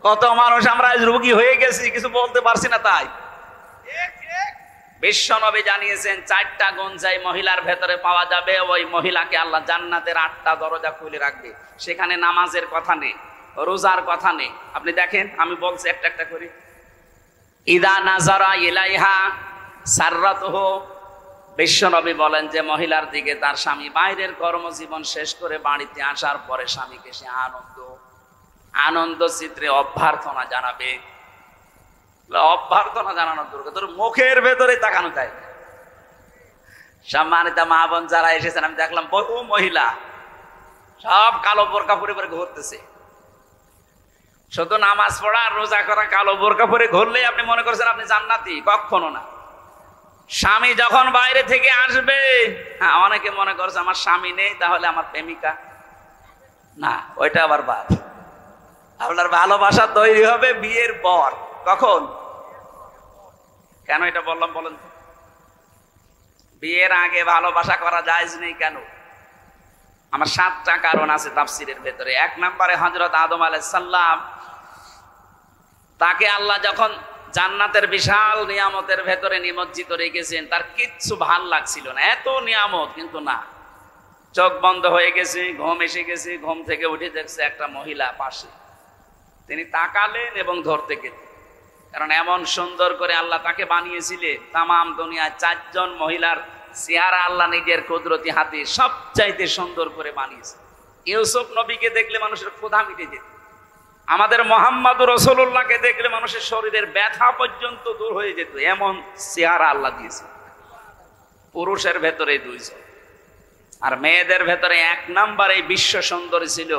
কত মানুষ আমরা রোগী হয়ে গেছি, কিছু বলতে পারছি না। তাই বিশ্বনবী জানিয়েছেন, 4টা গুণ যাই মহিলার ভেতরে পাওয়া যাবে, ওই মহিলাকে আল্লাহ জান্নাতের 8টা দরজা খুলে রাখবে। সেখানে নামাজের কথা নেই, রোজার কথা নেই। আপনি দেখেন, আমি বলছি একটা একটা করে। ইদা নাজারা ইলাইহা সাররাতুহু, বিশ্বনবী বলেন যে মহিলার দিকে তার স্বামী বাইরের কর্মজীবন শেষ করে বাড়িতে আসার পরে স্বামীকে সে আনন্দ চিত্রে অভ্যর্থনা জানাবে। অভ্যর্থনা জানানোর দরকার, তোর মুখের ভেতরে তাকানো যায়। সম্মানিত মা বোন যারা এসেছেন, আমি দেখলাম বহু মহিলা সব কালো বোরকা পরে পরে ঘুরতেছে। শুধু নামাজ পড়া আর রোজা করা, কালো বোরকা পরে ঘুরলেই আপনি মনে করছেন আপনি জান্নাতি। কখনো না। স্বামী যখন বাইরে থেকে আসবে, হ্যাঁ, অনেকে মনে করছে আমার স্বামী নেই, তাহলে আমার প্রেমিকা না, ওইটা আবার বাদ। আপনার ভালোবাসা তৈরি হবে বিয়ের পর। কখন? কেন এটা বললাম বলেন? বিয়ের আগে ভালোবাসা করা জায়েজ নেই কেন? আমার 7টা কারণ আছে তাফসীরের ভেতরে। 1 নম্বরে হযরত আদম আলাইহিস সালাম, তাকে আল্লাহ যখন জান্নাতের বিশাল নিয়ামতের ভেতরে নিমজ্জিত রেখেছেন, তার কিচ্ছু ভাল লাগছিল না। এত নিয়ামত, কিন্তু না, চোখ বন্ধ হয়ে গেছে, ঘুম এসে গেছে। ঘুম থেকে উঠে দেখছে একটা মহিলা পাশে। তিনি তাকালেন এবং ধরতে গেলেন, কারণ এমন সুন্দর করে আল্লাহ তাকে বানিয়েছিলেন। তামাম দুনিয়ায় 4 জন মহিলার চেহারা আল্লাহ নিজের কুদরতি হাতে সবচাইতে সুন্দর করে বানিয়েছে। ইউসুফ নবীকে দেখলে মানুষের ক্ষুধা মিটে যেত, আমাদের মুহাম্মদুর রাসূলুল্লাহকে দেখলে মানুষের শরীরের ব্যথা পর্যন্ত দূর হয়ে যেত, এমন চেহারা আল্লাহ দিয়েছে। পুরুষের ভেতরে 200 আর মেয়েদের ভেতরে 1 নম্বরে বিশ্ব সুন্দরী ছিল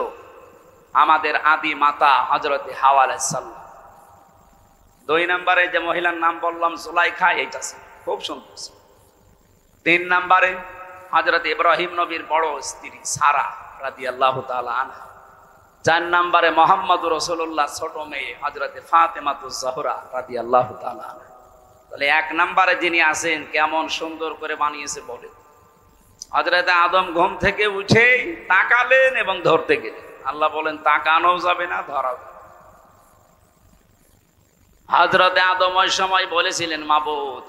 আমাদের আদি মাতা হযরতে হাওয়া আলাইহিস সালাম। 2 নম্বরে যে মহিলার নাম বললাম জুলাইখা, এইটা ছিল খুব সুন্দর ছিল। 3 নম্বরে হযরত ইব্রাহিম নবীর বড় স্ত্রী সারা রাদিয়াল্লাহু তাআলা আনহা। 4 নম্বরে মুহাম্মদুর রাসূলুল্লাহ ছোট মেয়ে হযরতে ফাতেমাতুজ জোহরা রাদিয়াল্লাহু তাআলা আনহা। তাহলে 1 নম্বরে যিনি আছেন কেমন সুন্দর করে বানিয়েছে বলে। হযরতে আদম ঘুম থেকে উঠেই তাকালেন এবং ধরতে গেলেন। আল্লাহ বলেন তাকানো যাবে না, ধরা যাবে। হযরতে আদম ওই সময় বলেছিলেন মাবুদ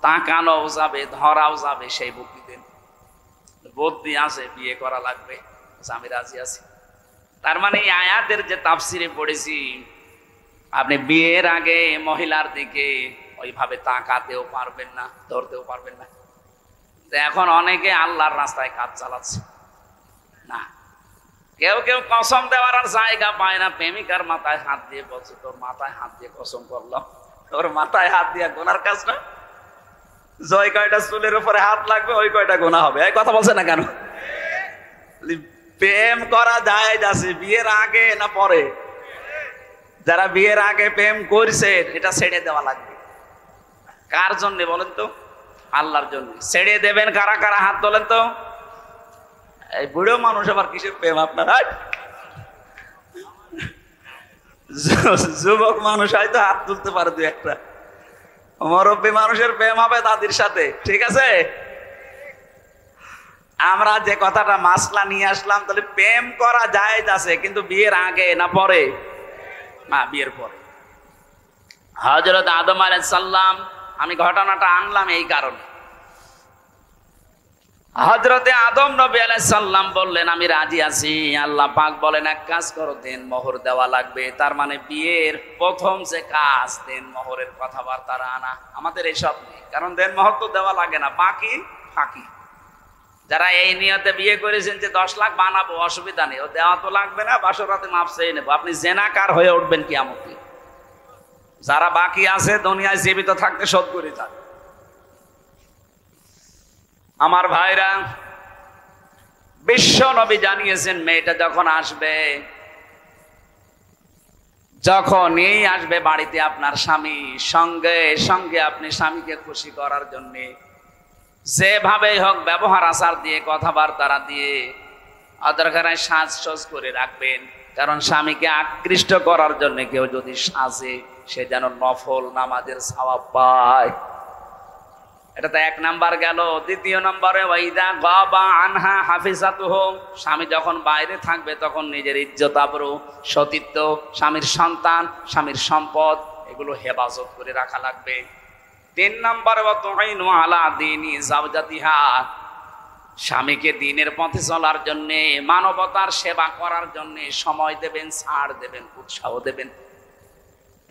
তাকানো যাবে, ধরাও যাবে, সেই বুদ্ধি দেন। বুদ্ধি আছে, বিয়ে করা লাগবে, আমি রাজি আছি। তার মানে এই আয়াতের যে তাফসিরে পড়েছি, আপনি বিয়ের আগে মহিলার দিকে ওইভাবে তাকাতেও পারবেন না, ধরতেও পারবেন না। এখন অনেকে আল্লাহর রাস্তায় কাজ চালাচ্ছে না। কেউ কেউ কসম দেওয়ার আর জায়গা পায় না, প্রেমিকার মাথায় হাত দিয়ে বলছে তোর মাথায় হাত দিয়ে কসম করলাম, তোর মাথায় হাত দিয়ে গোনার কাজ না, জয় কয়টা চুলের উপরে হাত লাগবে ওই কয়টা গোনা হবে। এই কথা বলছে না কেন? প্রেম করা যায় যাচ্ছে বিয়ের আগে না পরে? যারা বিয়ের আগে প্রেম করছে এটা ছেড়ে দেওয়া লাগবে। কার জন্য বলেন তো? আল্লাহর জন্য। ছেড়ে দেবেন কারা কারা? হাত তোলেন তো। এই বুড়ো মানুষ আবার কিসের প্রেম আপনার? যুবক মানুষ হয়তো হাত তুলতে পারে 2-1টা, মুরব্বী মানুষের প্রেম হবে দাদির সাথে, ঠিক আছে? আমরা যে কথাটা মাসলা নিয়ে আসলাম, তাহলে প্রেম করা জায়েজ আছে, কিন্তু বিয়ের আগে না পরে? না, বিয়ের পরে। হযরত আদম আলাইহিস সালাম, আমি ঘটনাটা আনলাম এই কারণে, হযরতে আদম নবী আলাইহিস সালাম বললেন আমি রাজি আছি। আল্লাহ পাক বলেন এক কাজ করো, দেন মোহর দেওয়া লাগবে। তার মানে বিয়ের প্রথম যে কাজ দেন মোহরের কথাবার্তা আনা। আমাদের এইসব নেই, কারণ দেন মোহর তো দেওয়া লাগে না, বাকি ফাঁকি। যারা এই নিয়তে বিয়ে করেছেন যে 10 লাখ বানাবো, অসুবিধা নেই, ও দেওয়া তো লাগবে না, বাসরাতে মাপ চেয়ে নেবো, আপনি জেনাকার হয়ে উঠবেন কিয়ামতে। যারা বাকি আছে দুনিয়ায় জীবিত থাকতে শোধ করে যান। আমার ভাইরা, বিশ্ব নবী জানিয়েছেন মেয়েটা যখন আসবে, যখনই আসবে বাড়িতে আপনার স্বামী, সঙ্গে সঙ্গে আপনি স্বামীকে খুশি করার জন্য যেভাবে হোক ব্যবহার আচার দিয়ে, কথাবার্তা দিয়ে অদরকারে সাজসজ করে রাখবেন। কারণ স্বামীকে আকৃষ্ট করার জন্য কেউ যদি সাজে, সে যেন নফল নামাজের সওয়াব পায়। এটা তো 1 নাম্বার গেল। 2 নম্বরে ওয়াইদা গাবা আনহা হাফিজাতুহু, স্বামী যখন বাইরে থাকবে তখন নিজের ইজ্জত আবরু, সতীত্ব, স্বামীর সন্তান, স্বামীর সম্পদ, এগুলো হেফাজত করে রাখা লাগবে। 3 নম্বরে ওয়া তুইনু আলা দীনি যাওজাতিহা, স্বামীকে দ্বীনের পথে চলার জন্য, মানবতার সেবা করার জন্য সময় দেবেন, ছাড় দেবেন, উৎসাহ দেবেন।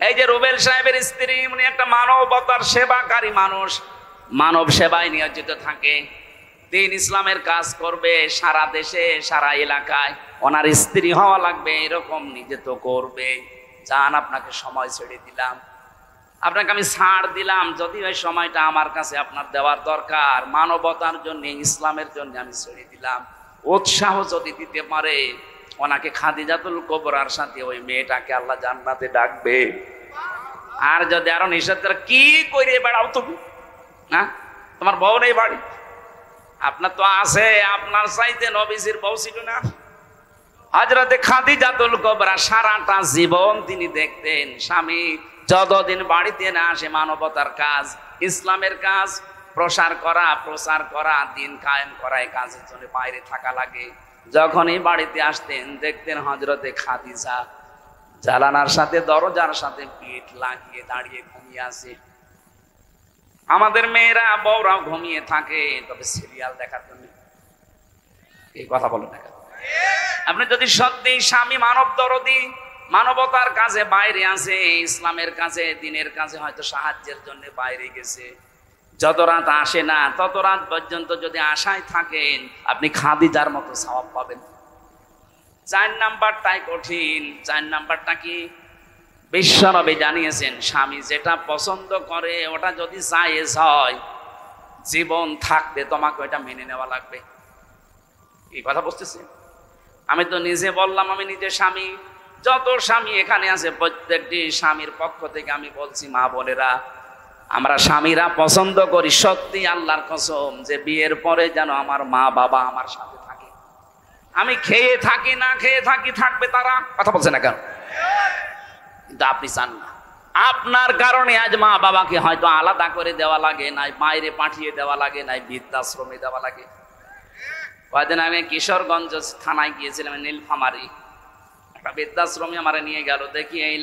এই যে রুবেল সাহেবের স্ত্রী, উনি একটা মানবতার সেবাকারী মানুষ, মানব সেবায় নিয়োজিত থাকে, দ্বীন ইসলামের কাজ করবে সারা দেশে, সারা এলাকায়। ওনার স্ত্রী হওয়া লাগবে এরকম নিজে তো করবে। যান, আপনাকে সময় ছেড়ে দিলাম, আপনাকে আমি ছাড় দিলাম, যদি ওই সময়টা আমার কাছে আপনার দেওয়ার দরকার, মানবতার জন্য, ইসলামের জন্য আমি ছেড়ে দিলাম। উৎসাহ যদি দিতে পারে, ওনাকে খাদিজাতুল কুবরার সাথে ওই মেয়েটাকে আল্লাহ জান্নাতে ডাকবে। আর যদি আরো নিষেধ করে, কি করে বেড়াও তুমি, না তোমার বউ নেই বাড়ি? আপনার তো আছে, আপনার চাইতে নবীজির বউ ছিল না? হযরতে খাদিজাতুল কুবরা সারাটা জীবন তিনি দেখতেন স্বামী যতদিন বাড়িতে না আসে মানবতার কাজ, ইসলামের কাজ প্রচার করা, দিন কায়েম করা, এই কাজের জন্য বাইরে থাকা লাগে। যখনই বাড়িতে আসতেন দেখতেন হযরতে খাদিজা জানালার সাথে, দরজার সাথে পিঠ লাগিয়ে দাঁড়িয়ে ঘুমিয়ে আছে। আমাদের মেয়েরা বউরাও ঘুমিয়ে থাকে, তবে সিরিয়াল দেখার জন্য। এই কথা বলেন না। আপনি যদি সত্যি স্বামী মানব দরদি, মানবতার কাজে বাইরে আছে, ইসলামের কাজে, দ্বীনের কাজে হয়তো সাহায্যের জন্য বাইরে গেছে, যত রাত আসে না তত রাত পর্যন্ত যদি আশায় থাকেন, আপনি খাদিজার মতো সওয়াব পাবেন। 4 নাম্বারটাই কঠিন। 4 নাম্বারটা কি? বিশ্বনবী জানিয়েছেন স্বামী যেটা পছন্দ করে ওটা যদি জায়েজ হয়, জীবন থাকতে তোমাকে ওটা মেনে নেওয়া লাগবে। এই কথা বুঝতেছি? আমি তো নিজে বললাম, আমি নিজে স্বামী। যত স্বামী এখানে আছে প্রত্যেকটি স্বামীর পক্ষ থেকে আমি বলছি, মা বোনেরা, আমরা স্বামীরা পছন্দ করি সত্যি আল্লাহর কসম যে বিয়ের পরে যেন আমার মা বাবা আমার সাথে থাকে। আমি খেয়ে থাকি না খেয়ে থাকি, থাকবে তারা। কথা বলছে না কেন? কিন্তু আপনি চান না। আপনার কারণে আজ মা বাবাকে হয়তো আলাদা করে দেওয়া লাগে, নাই বাইরে পাঠিয়ে দেওয়া লাগে, নাই বৃদ্ধাশ্রমে দেওয়া লাগে। কয়েকদিন আগে কিশোরগঞ্জ থানায় গিয়েছিলাম, নীলফামারী একটা বৃদ্ধাশ্রমে আমার নিয়ে গেল। দেখি এই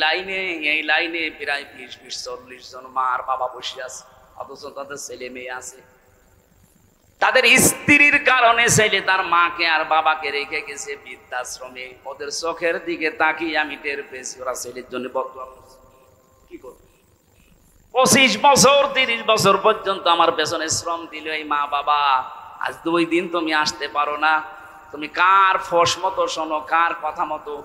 লাইনে প্রায় 20-40 জন মা আর বাবা বসে আছে, অথচ তাদের ছেলে মেয়ে আছে। তাদের স্ত্রীর কারণে ছেলে তার মাকে আর বাবাকে রেখে গেছে বৃদ্ধাশ্রমে। ওদের চোখের দিকে তাকিয়ে আমি টের পেয়েছি ওরা ছেলের জন্য বদদুয়া করছে। কি করবে? 25 বছর 30 বছর পর্যন্ত আমার পেছনে শ্রম দিল এই মা বাবা। আজ 2 দিন তুমি আসতে পারো না, তুমি কার ফোস মতো শোনো, কার কথা মতো?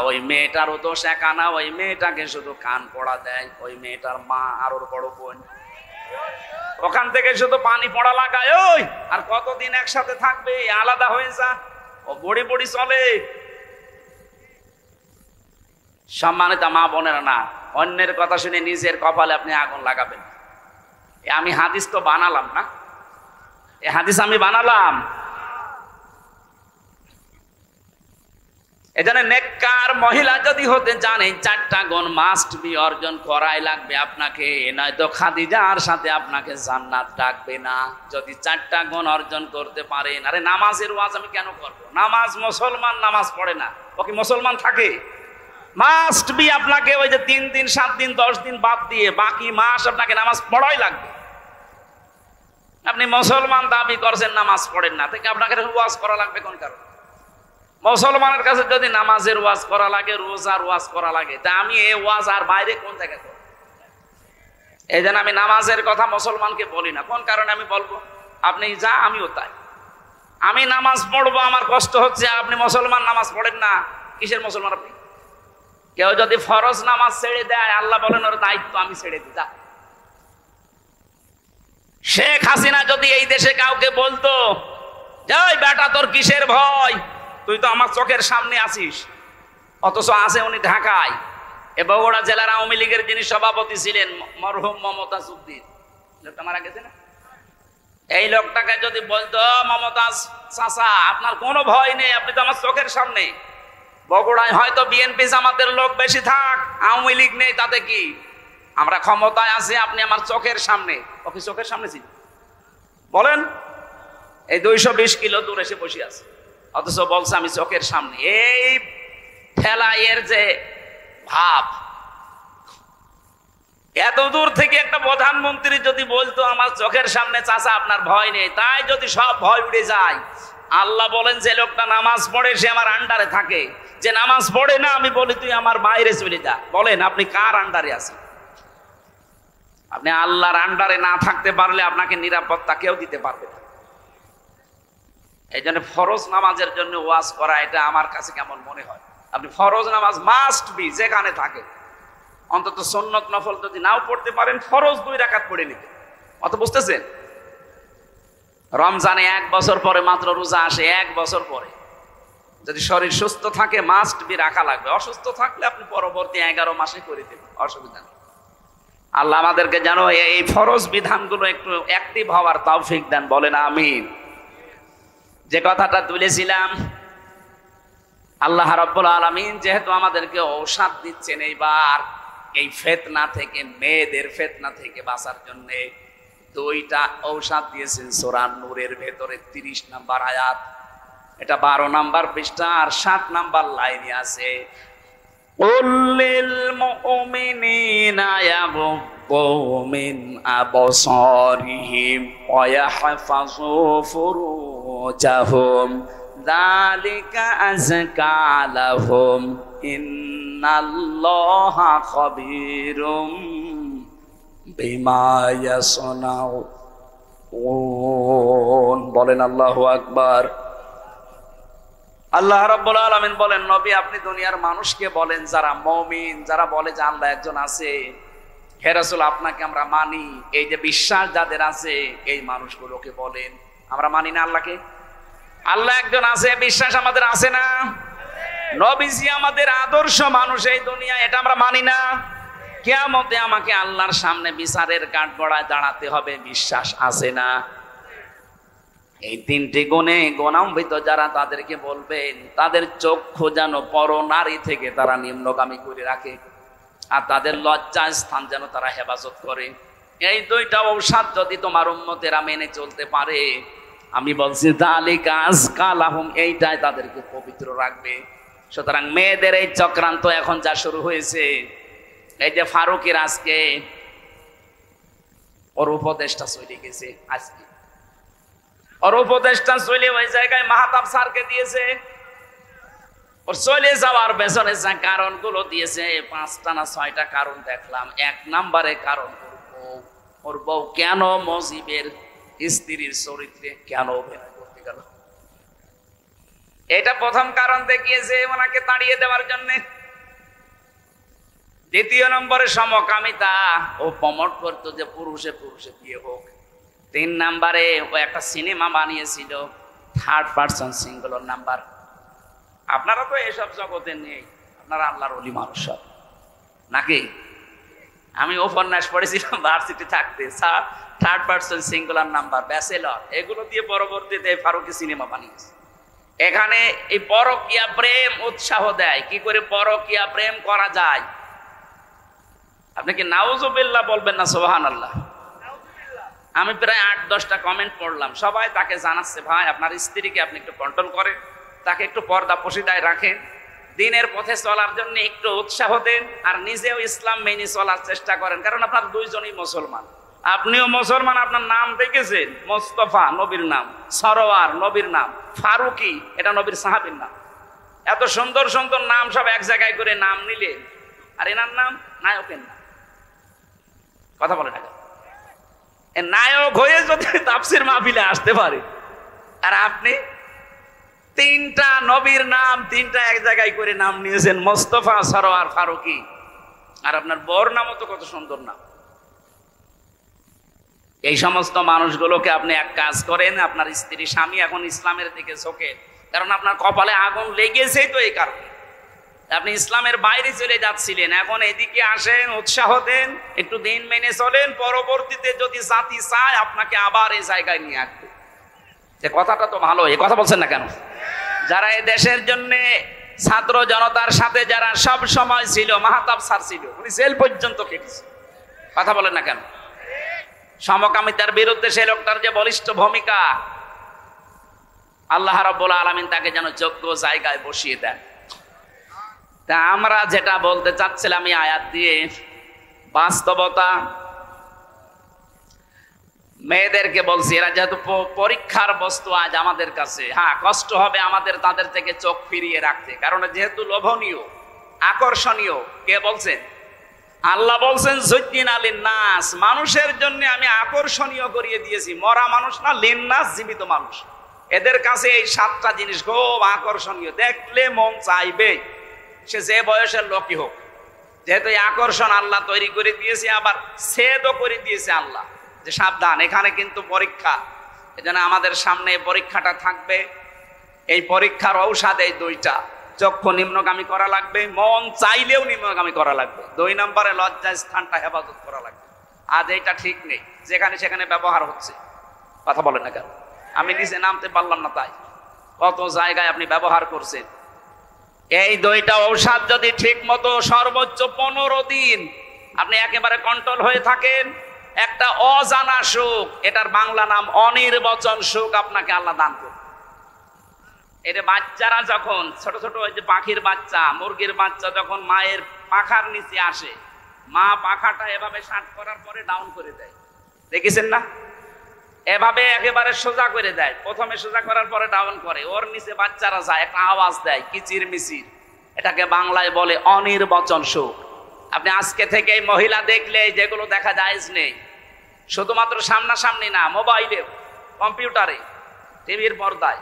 ওই মেয়েটারও দোষ একা না, ওই মেয়েটাকে শুধু কান পড়া দেয় ওই মেয়েটার মা আর ওর বড় বোন। ওখান থেকে শুধু পানি পড়া লাগায়। ওই আর কতদিন একসাথে থাকবে? আলাদা হয়ে যা, ও বড়ি বড়ি চলে। সম্মানিত মা বোনেরা, না অন্যের কথা শুনে নিজের কপালে আপনি আগুন লাগাবেন। আমি হাদিস তো বানালাম না, এই হাদিস আমি বানালাম। এজন্য নেককার মহিলা যদি হতে জানে 4টা গুণ মাস্ট বি অর্জন করাই লাগবে আপনাকে, নয়তো খাদিজার সাথে আপনাকে জান্নাত ডাকবে না। যদি 4টা গুণ অর্জন করতে পারেন। আরে নামাজের ওয়াজ আমি কেন করব? নামাজ, মুসলমান নামাজ পড়ে না, ও কি মুসলমান থাকে? মাস্ট বি আপনাকে ওই যে 3 দিন 7 দিন 10 দিন বাদ দিয়ে বাকি মাস আপনাকে নামাজ পড়াই লাগবে। আপনি মুসলমান দাবি করছেন, নামাজ পড়েন না, থেকে আপনাকে ওয়াজ করা লাগবে কোন কারণে? মুসলমানের কাছে যদি নামাজের ওয়াজ করা লাগে, রোজার ওয়াজ করা লাগে, তা আমি এই ওয়াজ আর বাইরে কোন জায়গায় করব? এই জন্য আমি নামাজের কথা মুসলমানকে বলি না। কোন কারণে আমি বলবো? আপনি যা, আমিও তাই। আমি নামাজ পড়বো, আমার কষ্ট হচ্ছে, আপনি মুসলমান নামাজ পড়েন না। কিসের মুসলমান আপনি? কেউ যদি ফরজ নামাজ ছেড়ে দেয়, আল্লাহ বলেন ওর দায়িত্ব আমি ছেড়ে দিই, যা। শেখ হাসিনা যদি এই দেশে কাউকে বলতো, যাই বেটা তোর কিসের ভয়, তুই তো আমার চোখের সামনে আছিস, অথচ আছে উনি ঢাকায়। এ বগুড়া জেলার আওয়ামী লীগের যিনি সভাপতি ছিলেন মরহুম মমতাজ উদ্দিন, লোকটা মারা গেছে না? এই লোকটাকে যদি বলতো, মমতাজ চাচা আপনার কোনো ভয় নেই, আপনি তো আমার চোখের সামনে। বগুড়ায় হয়তো বিএনপি জামাতের লোক বেশি থাক, আওয়ামী লীগ নেই, তাতে কি? আমরা ক্ষমতায় আছি, আপনি আমার চোখের সামনে। ওকে চোখের সামনে ছিল বলেন? এই 220 কিলো দূর এসে বসে আছে, অথচ বলছে আমি চোখের সামনে। এই ঠেলাইয়ের যে ভাব, এত দূর থেকে একটা প্রধানমন্ত্রী যদি বলতো আমার চোখের সামনে চাচা আপনার ভয় নেই, তাই যদি সব ভয় উড়ে যায়। আল্লাহ বলেন যে লোকটা নামাজ পড়ে সে আমার আন্ডারে থাকে, যে নামাজ পড়ে না আমি বলি তুই আমার বাইরে চলে যা। বলেন আপনি কার আন্ডারে আছেন? আপনি আল্লাহর আন্ডারে না থাকতে পারলে আপনাকে নিরাপত্তা কেউ দিতে পারবে না। এই জন্য ফরজ নামাজের জন্য ওয়াজ করা, এটা আমার কাছে কেমন মনে হয়। আপনি ফরজ নামাজ মাস্ট বি যেখানে থাকে, অন্তত সুন্নত নফল যদি নাও পড়তে পারেন, ফরজ 2 রাকাত পড়ে নিতে। অত বুঝতেছেন? রমজানে 1 বছর পরে মাত্র রোজা আসে, 1 বছর পরে। যদি শরীর সুস্থ থাকে মাস্ট বি রাখা লাগবে, অসুস্থ থাকলে আপনি পরবর্তী 11 মাসে করে দেবেন, অসুবিধা নেই। আল্লাহ আমাদেরকে যেন এই ফরজ বিধানগুলো একটু অ্যাক্টিভ হওয়ার তৌফিক দেন, বলেন আমিন। যে কথাটা তুলেছিলাম, আল্লাহ রাব্বুল আলামিন যেহেতু আমাদেরকে ঔষধ দিচ্ছেন এইবার এই ফিতনা থেকে, মেয়েদের ফিতনা থেকে বাঁচার জন্য 2টা ঔষধ দিয়েছেন সূরা নূরের ভেতরে 30 নম্বর আয়াত। এটা 12 নম্বর পৃষ্ঠা আর 7 নম্বর লাইনে আছে। কুল্লিল মুমিনিনা ইয়াগুদ্দু মিন আবসারিহিম ওয়া ইয়াহফাযু ফুরুজাহুম যালিকা আযকা লাহুম ইন্নাল্লাহা খাবীরুম বিমা ইয়াসনাউন। বলেন আল্লাহু আকবার। আল্লাহ রাব্বুল আলামিন বলেন, নবী আপনি দুনিয়ার মানুষকে বলেন, যারা মুমিন, যারা বলে যে আল্লাহ একজন আছে, হে রাসূল আপনাকে আমরা মানি, এই যে বিশ্বাস যাদের আছে এই মানুষগুলোকে বলেন। আমরা মানি না আল্লাহকে? আল্লাহ একজন আছে, বিশ্বাস আমাদের আছে না? নবীজি আমাদের আদর্শ মানুষ এই দুনিয়া, এটা আমরা মানি না? কিয়ামতে আমাকে আল্লাহর সামনে বিচারের কাঠগড়ায় দাঁড়াতে হবে, বিশ্বাস আছে না? এই তিনটি গুণে গুণান্বিত যারা, তাদেরকে বলবেন তাদের চক্ষু যেন পর নারী থেকে তারা নিম্নগামী করে রাখে, আর তাদের লজ্জা স্থান যেন তারা হেফাজত করে। এই দুইটা ঔষধ যদি তোমার উম্মতেরা মেনে চলতে পারে, আমি বলছি যালিকা আযকা লাহুম, এইটাই তাদেরকে পবিত্র রাখবে। সুতরাং মেয়েদের এই চক্রান্ত এখন যা শুরু হয়েছে, এই যে ফারুকের আজকে ওর উপদেশটা চলে গেছে, আজকে ওর উপদেশটা চলে ওই জায়গায় মাহতাব স্যারকে দিয়েছে। ওর চলে যাওয়ার পেছনে যে কারণগুলো দিয়েছে, 5টা না 6টা কারণ দেখলাম। 1 নম্বরে কারণ ওর বউ কেন মজিবের স্ত্রীর চরিত্রে কেন অভিনয় করতে গেল, এটা প্রথম কারণ দেখিয়েছে ওনাকে তাড়িয়ে দেওয়ার জন্য। 2 নম্বরে সমকামিতা, ও প্রমোট করতো যে পুরুষে পুরুষে বিয়ে হোক। 3 নম্বরে ও একটা সিনেমা বানিয়েছিল, 3rd পারসন সিঙ্গুলার নাম্বার। আপনারা তো এসব জগতে নেই, আপনারা আল্লাহর ওলি মানুষ সব নাকি? আমি উপন্যাস পড়েছিলাম ভার্সিটি থাকতে, 3rd person singular number, bachelor, এগুলো দিয়ে পরবর্তীতে ফারুকি সিনেমা বানিয়েছে। এখানে এই পরকীয়া প্রেম উৎসাহ দেয়, কি করে পরকীয়া প্রেম করা যায়। আপনি কি নাউজুবিল্লাহ বলবেন না সুবহানাল্লাহ? আমি প্রায় 8-10টা কমেন্ট পড়লাম, সবাই তাকে জানাচ্ছে ভাই আপনার স্ত্রীকে আপনি একটু কন্ট্রোল করেন, তাকে একটু পর্দা পশিদায় রাখেন, দিনের পথে চলার জন্য একটু উৎসাহ দেন, আর নিজেও ইসলাম মেনে চলার চেষ্টা করেন, কারণ আপনার দুইজনই মুসলমান। আপনিও মুসলমান, আপনার নাম দেখেছেন মোস্তফা নবীর নাম, সরোয়ার নবীর নাম, ফারুকি এটা নবীর সাহাবীর নাম। এত সুন্দর সুন্দর নাম সব এক জায়গায় করে নাম নিলেন, আর এনার নাম নায়কের নাম। কথা বলে না, নায়ক হয়ে যদি তাফসীর মাহফিলে আসতে পারে, আর আপনি 3টা নবীর নাম 3টা এক জায়গায় করে নাম নিয়েছেন, মোস্তফা, সরোয়ার, ফারুকি, আর আপনার বর নামও তো কত সুন্দর নাম। এই সমস্ত মানুষগুলোকে আপনি এক কাজ করেন, আপনার স্ত্রী স্বামী এখন ইসলামের দিকে ঝোঁকে, কারণ আপনার কপালে আগুন লেগেছেই তো এই কারণে। আপনি ইসলামের বাইরে চলে যাচ্ছিলেন, এখন এদিকে আসেন, উৎসাহ দেন, একটু দিন মেনে চলেন, পরবর্তীতে যদি জাতি চায় আপনাকে আবার এই জায়গায় নিয়ে আসবে। যে কথাটা তো ভালো, এই কথা বলছেন না কেন? যারা এই দেশের জন্য ছাত্র জনতার সাথে যারা সব সময় ছিল, মাহতাব স্যার ছিল, উনি জেল পর্যন্ত কেটেছে, কথা বলেন না কেন? সমকামিতার বিরুদ্ধে সেই লোকটার যে বলিষ্ঠ ভূমিকা, আল্লাহ রাব্বুল আলামিন তাকে যেন যোগ্য জায়গায় বসিয়ে দেন। তা আমরা যেটা বলতে চাচ্ছিলাম এই আয়াত দিয়ে, বাস্তবতা মেয়েদেরকে বলছি, এরা যেহেতু পরীক্ষার বস্তু আজ আমাদের কাছে, হ্যাঁ কষ্ট হবে আমাদের তাদের থেকে চোখ ফিরিয়ে রাখতে, কারণ যেহেতু লোভনীয়, আকর্ষণীয়। কে বলছেন? আল্লাহ বলছেন যুজ্জিনা লিন্নাস, মানুষের জন্য আমি আকর্ষণীয় করিয়ে দিয়েছি, মরা মানুষ না, লিন্নাস জীবিত মানুষ, এদের কাছে এই 7টা জিনিস খুব আকর্ষণীয়, দেখলে মন চাইবে, সে যে বয়সের লোকই হোক। যেহেতু এই আকর্ষণ আল্লাহ তৈরি করে দিয়েছে, আবার ছেদও করে দিয়েছে আল্লাহ, যে সাবধান এখানে কিন্তু পরীক্ষা। এজন্য আমাদের সামনে পরীক্ষাটা থাকবে, এই পরীক্ষার ঔষধ এই 2টা, চক্ষু নিম্নগামী করা লাগবে, মন চাইলেও নিম্নগামী করা লাগবে। 2 নম্বরে লজ্জা স্থানটা হেফাজত করা লাগবে। আজ এইটা ঠিক নেই, যেখানে সেখানে ব্যবহার হচ্ছে, কথা বলেন না কেন? আমি নিচে নামতে পারলাম না, তাই কত জায়গায় আপনি ব্যবহার করছেন। এই 2টা ঔষধ যদি ঠিক মতো সর্বোচ্চ 15 দিন আপনি একেবারে কন্ট্রোল হয়ে থাকেন, একটা অজানা সুখ, এটার বাংলা নাম অনির্বচন সুখ, আপনাকে আল্লাহ দান করবে। এর বাচ্চারা যখন ছোট ছোট, ওই যে পাখির বাচ্চা, মুরগির বাচ্চা যখন মায়ের পাখার নিচে আসে, মা পাখাটা এভাবে শার্ট করার পরে ডাউন করে দেয়, দেখেছেন না? এভাবে একেবারে সোজা করে দেয়, প্রথমে সোজা করার পরে ডাউন করে, ওর নিচে বাচ্চারা যায়, একটা আওয়াজ দেয় কিচির মিচির, এটাকে বাংলায় বলে অনির্বচন সুখ। আপনি আজকে থেকে এই মহিলা দেখলে যেগুলো দেখা জায়েজ নেই, শুধুমাত্র সামনাসামনি না, মোবাইলে, কম্পিউটারে, টিভির পর্দায়,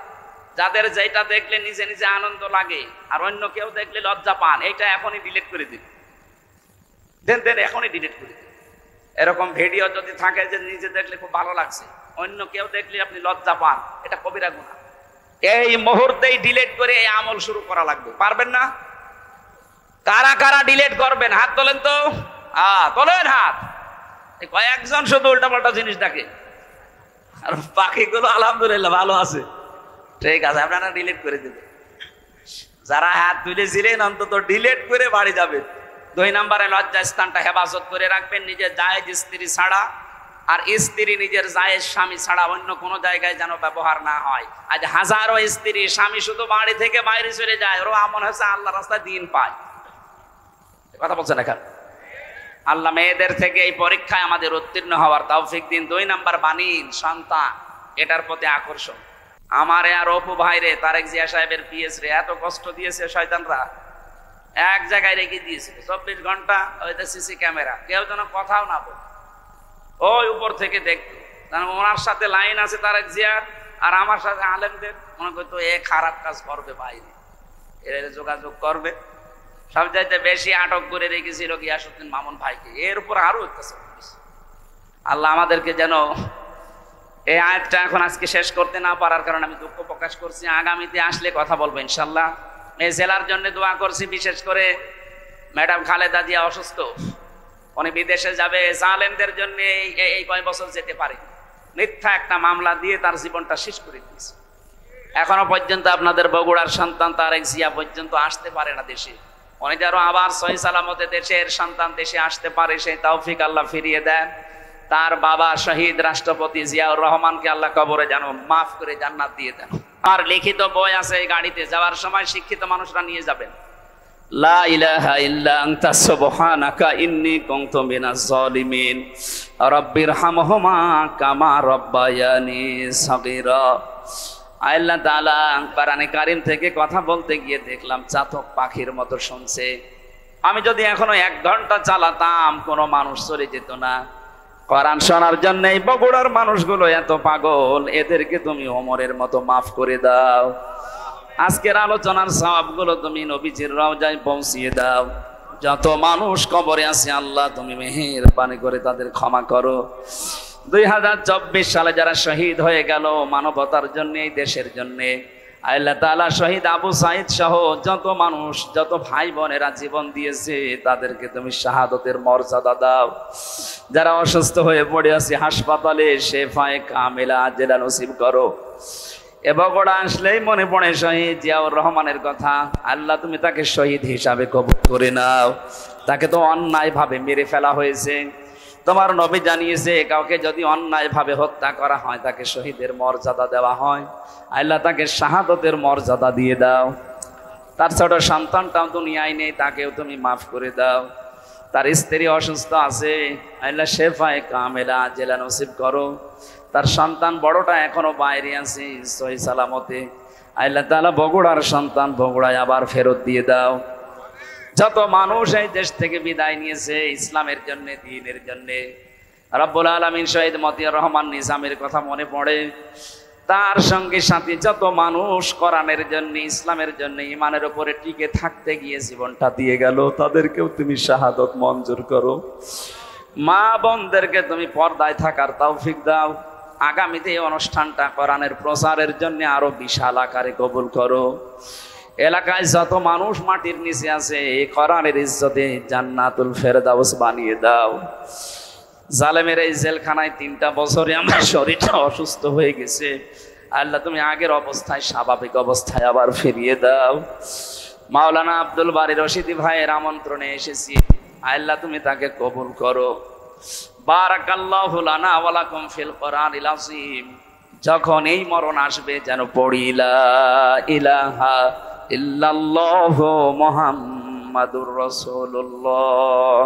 যাদের যেটা দেখলে নিজে নিজে আনন্দ লাগে আর অন্য কেউ দেখলে লজ্জা পান, এটা এখনই ডিলিট করে দিন, দেন এখনই ডিলিট করে দিন। এরকম ভিডিও যদি থাকে যে নিজে দেখলে খুব ভালো লাগছে, অন্য কেউ দেখলে আপনি লজ্জা পান, এটা কবিরা গুনাহ। এই মুহূর্তেই ডিলিট করে এই আমল শুরু করা লাগবে। পারবেন না? কারা কারা ডিলিট করবেন হাত তোলেন তো, তোলেন হাত। কয়েকজন শুধু উল্টাপাল্টা জিনিস দেখে, আর বাকিগুলো আলহামদুলিল্লাহ ভালো আছে। ঠিক আছে, আপনারা ডিলিট করে দেবেন। যারা হাত তুলেছিলেন অন্তত ডিলিট করে বাড়ি যাবেন। 2 নম্বরে লজ্জা স্থানটা হেফাজত করে রাখবেন, নিজের জায়েজ স্ত্রী ছাড়া আর স্ত্রী নিজের জায়েজ স্বামী ছাড়া অন্য কোনো জায়গায় যেন ব্যবহার না হয়। আজ হাজারো স্ত্রী স্বামী শুধু বাড়ি থেকে বাইরে চলে যায়, ওরা মনে হচ্ছে আল্লাহ রাস্তায় দিন পায়। কথা বলছেন এখন? আল্লাহ মেয়েদের থেকে এই পরীক্ষায় আমাদের উত্তীর্ণ হওয়ার তৌফিক দিন। 2 নম্বর বাণীর সন্তান, এটার প্রতি আকর্ষণ। আমারে আর অপু ভাইরে তারেক জিয়া সাহেবের পিএস রে এত কষ্ট দিয়েছে শয়তানরা, এক জায়গায় রেখে দিয়েছিল 24 ঘন্টা ওইটা সিসি ক্যামেরা, কেউ যেন কথাও না বলে, ওই উপর থেকে দেখতো। ওনার সাথে লাইন আছে তারেক জিয়ার আর আমার সাথে আলেমদের, মনে করতো এ খারাপ কাজ করবে, বাইরে এর যোগাযোগ করবে। সবচাইতে বেশি আটক করে রেখেছিল গিয়াসউদ্দিন মামুন ভাইকে, এর উপর আরো অত্যাচার করেছে। আল্লাহ আমাদেরকে যেন এই আয়াতটা এখন আজকে শেষ করতে না পারার কারণে আমি দুঃখ প্রকাশ করছি। আগামীতে আসলে কথা বলবো ইনশাল্লাহ। এই জেলার জন্য দোয়া করছি, বিশেষ করে ম্যাডাম খালেদা জিয়া অসুস্থ, উনি বিদেশে যাবে। জালেমদের জন্য এই কয় বছর যেতে পারে, মিথ্যা একটা মামলা দিয়ে তার জীবনটা শেষ করে দিয়েছে। এখনো পর্যন্ত আপনাদের বগুড়ার সন্তান তারেক জিয়া পর্যন্ত আসতে পারে না দেশে। উনি যেন আবার সহি সালামতে দেশের সন্তান দেশে আসতে পারে, সেই তৌফিক আল্লাহ ফিরিয়ে দেন। তার বাবা শহীদ রাষ্ট্রপতি জিয়াউর রহমানকে আল্লাহ কবরে যেন মাফ করে জান্নাত দিয়ে দেন। আর লিখিত বই আছে, এই গাড়িতে যাওয়ার সময় শিক্ষিত মানুষরা নিয়ে যাবেন। লা ইলাহা ইল্লা আনতা সুবহানাকা ইন্নী কুনতু মিনাজ জালিমিন রাব্বিরহামহুমা কামা রাব্বায়ানি সাগীরা। আল্লাহ তাআলা কোরআনে কারীম থেকে কথা বলতে গিয়ে দেখলাম চাতক পাখির মতো শুনছে। আমি যদি এখনো 1 ঘন্টা চালাতাম কোনো মানুষ চলে যেত না। কোরআন শোনার জন্য এই বগুড়ার মানুষগুলো এত পাগল, এদেরকে তুমি ওমরের মতো মাফ করে দাও। আজকের আলোচনার সওয়াবগুলো তুমি নবীজির রওজায় পৌঁছিয়ে দাও। যত মানুষ কবরে আছে আল্লাহ তুমি মেহেরবানি করে তাদের ক্ষমা করো। 2024 সালে যারা শহীদ হয়ে গেল মানবতার জন্য, এই দেশের জন্য, আল্লাহ তাআলা শহীদ আবু সাঈদ সহ যত মানুষ, যত ভাই বোনেরা জীবন দিয়েছে তাদেরকে তুমি শাহাদতের মর্যাদা দাও। যারা অসুস্থ হয়ে পড়ে আছে হাসপাতালে শেফায়ে কামিলা আজেলা নসিব করো। এ বগুড়া আসলেই মনে পড়ে শহীদ জিয়াউর রহমানের কথা। আল্লাহ তুমি তাকে শহীদ হিসাবে কবুল করে নাও। তাকে তো অন্যায়ভাবে মেরে ফেলা হয়েছে। তোমার নবী জানিয়েছে কাউকে যদি অন্যায়ভাবে হত্যা করা হয় তাকে শহীদের মর্যাদা দেওয়া হয়। আল্লাহ তাকে শাহাদতের মর্যাদা দিয়ে দাও। তার ছোট সন্তানটাও দুনিয়ায় নেই, তাকেও তুমি মাফ করে দাও। তার স্ত্রী অসুস্থ আছে, আল্লাহ শেফায়ে কামিলা আজেলা নসিব করো। তার সন্তান বড়টা এখনো বাইরে আছে সহি সালামতে। আল্লাহ তাআলা বগুড়ার সন্তান বগুড়ায় আবার ফেরত দিয়ে দাও। যত মানুষ এই দেশ থেকে বিদায় নিয়েছে ইসলামের জন্য, দ্বীনের জন্য, রব্বুল আলামিন শহীদ মতিয়ার রহমান নিজামের কথা মনে পড়ে। তার সঙ্গে সাথে যত মানুষ কোরআনের জন্য, ইসলামের জন্য, ইমানের উপরে টিকে থাকতে গিয়ে জীবনটা দিয়ে গেল, তাদেরকেও তুমি শাহাদত মঞ্জুর করো। মা বোনদেরকে তুমি পর্দায় থাকার তৌফিক দাও। আগামীতে এই অনুষ্ঠানটা কোরআনের প্রচারের জন্য আরো বিশাল আকারে কবুল করো। এলাকায় যত মানুষ মাটির নিচে আছে এই কোরআনের ইজ্জতে জান্নাতুল ফেরদাউস বানিয়ে দাও। জালেমের এই জেলখানায় 3টা বছরে আমার শরীরটা অসুস্থ হয়ে গেছে, আল্লাহ তুমি আগের অবস্থায় স্বাভাবিক অবস্থায় আবার ফিরিয়ে দাও। মাওলানা আব্দুল বারী রশিদি ভাইয়ের আমন্ত্রণে এসেছি, আল্লাহ তুমি তাকে কবুল করো। বারাকাল্লাহু লানা ওয়া লাকুম ফিল কোরআনিল আযীম। যখন এই মরণ আসবে যেন পড়ি লা ইলাহা ইল্লাল্লাহু মুহাম্মাদুর রাসূলুল্লাহ।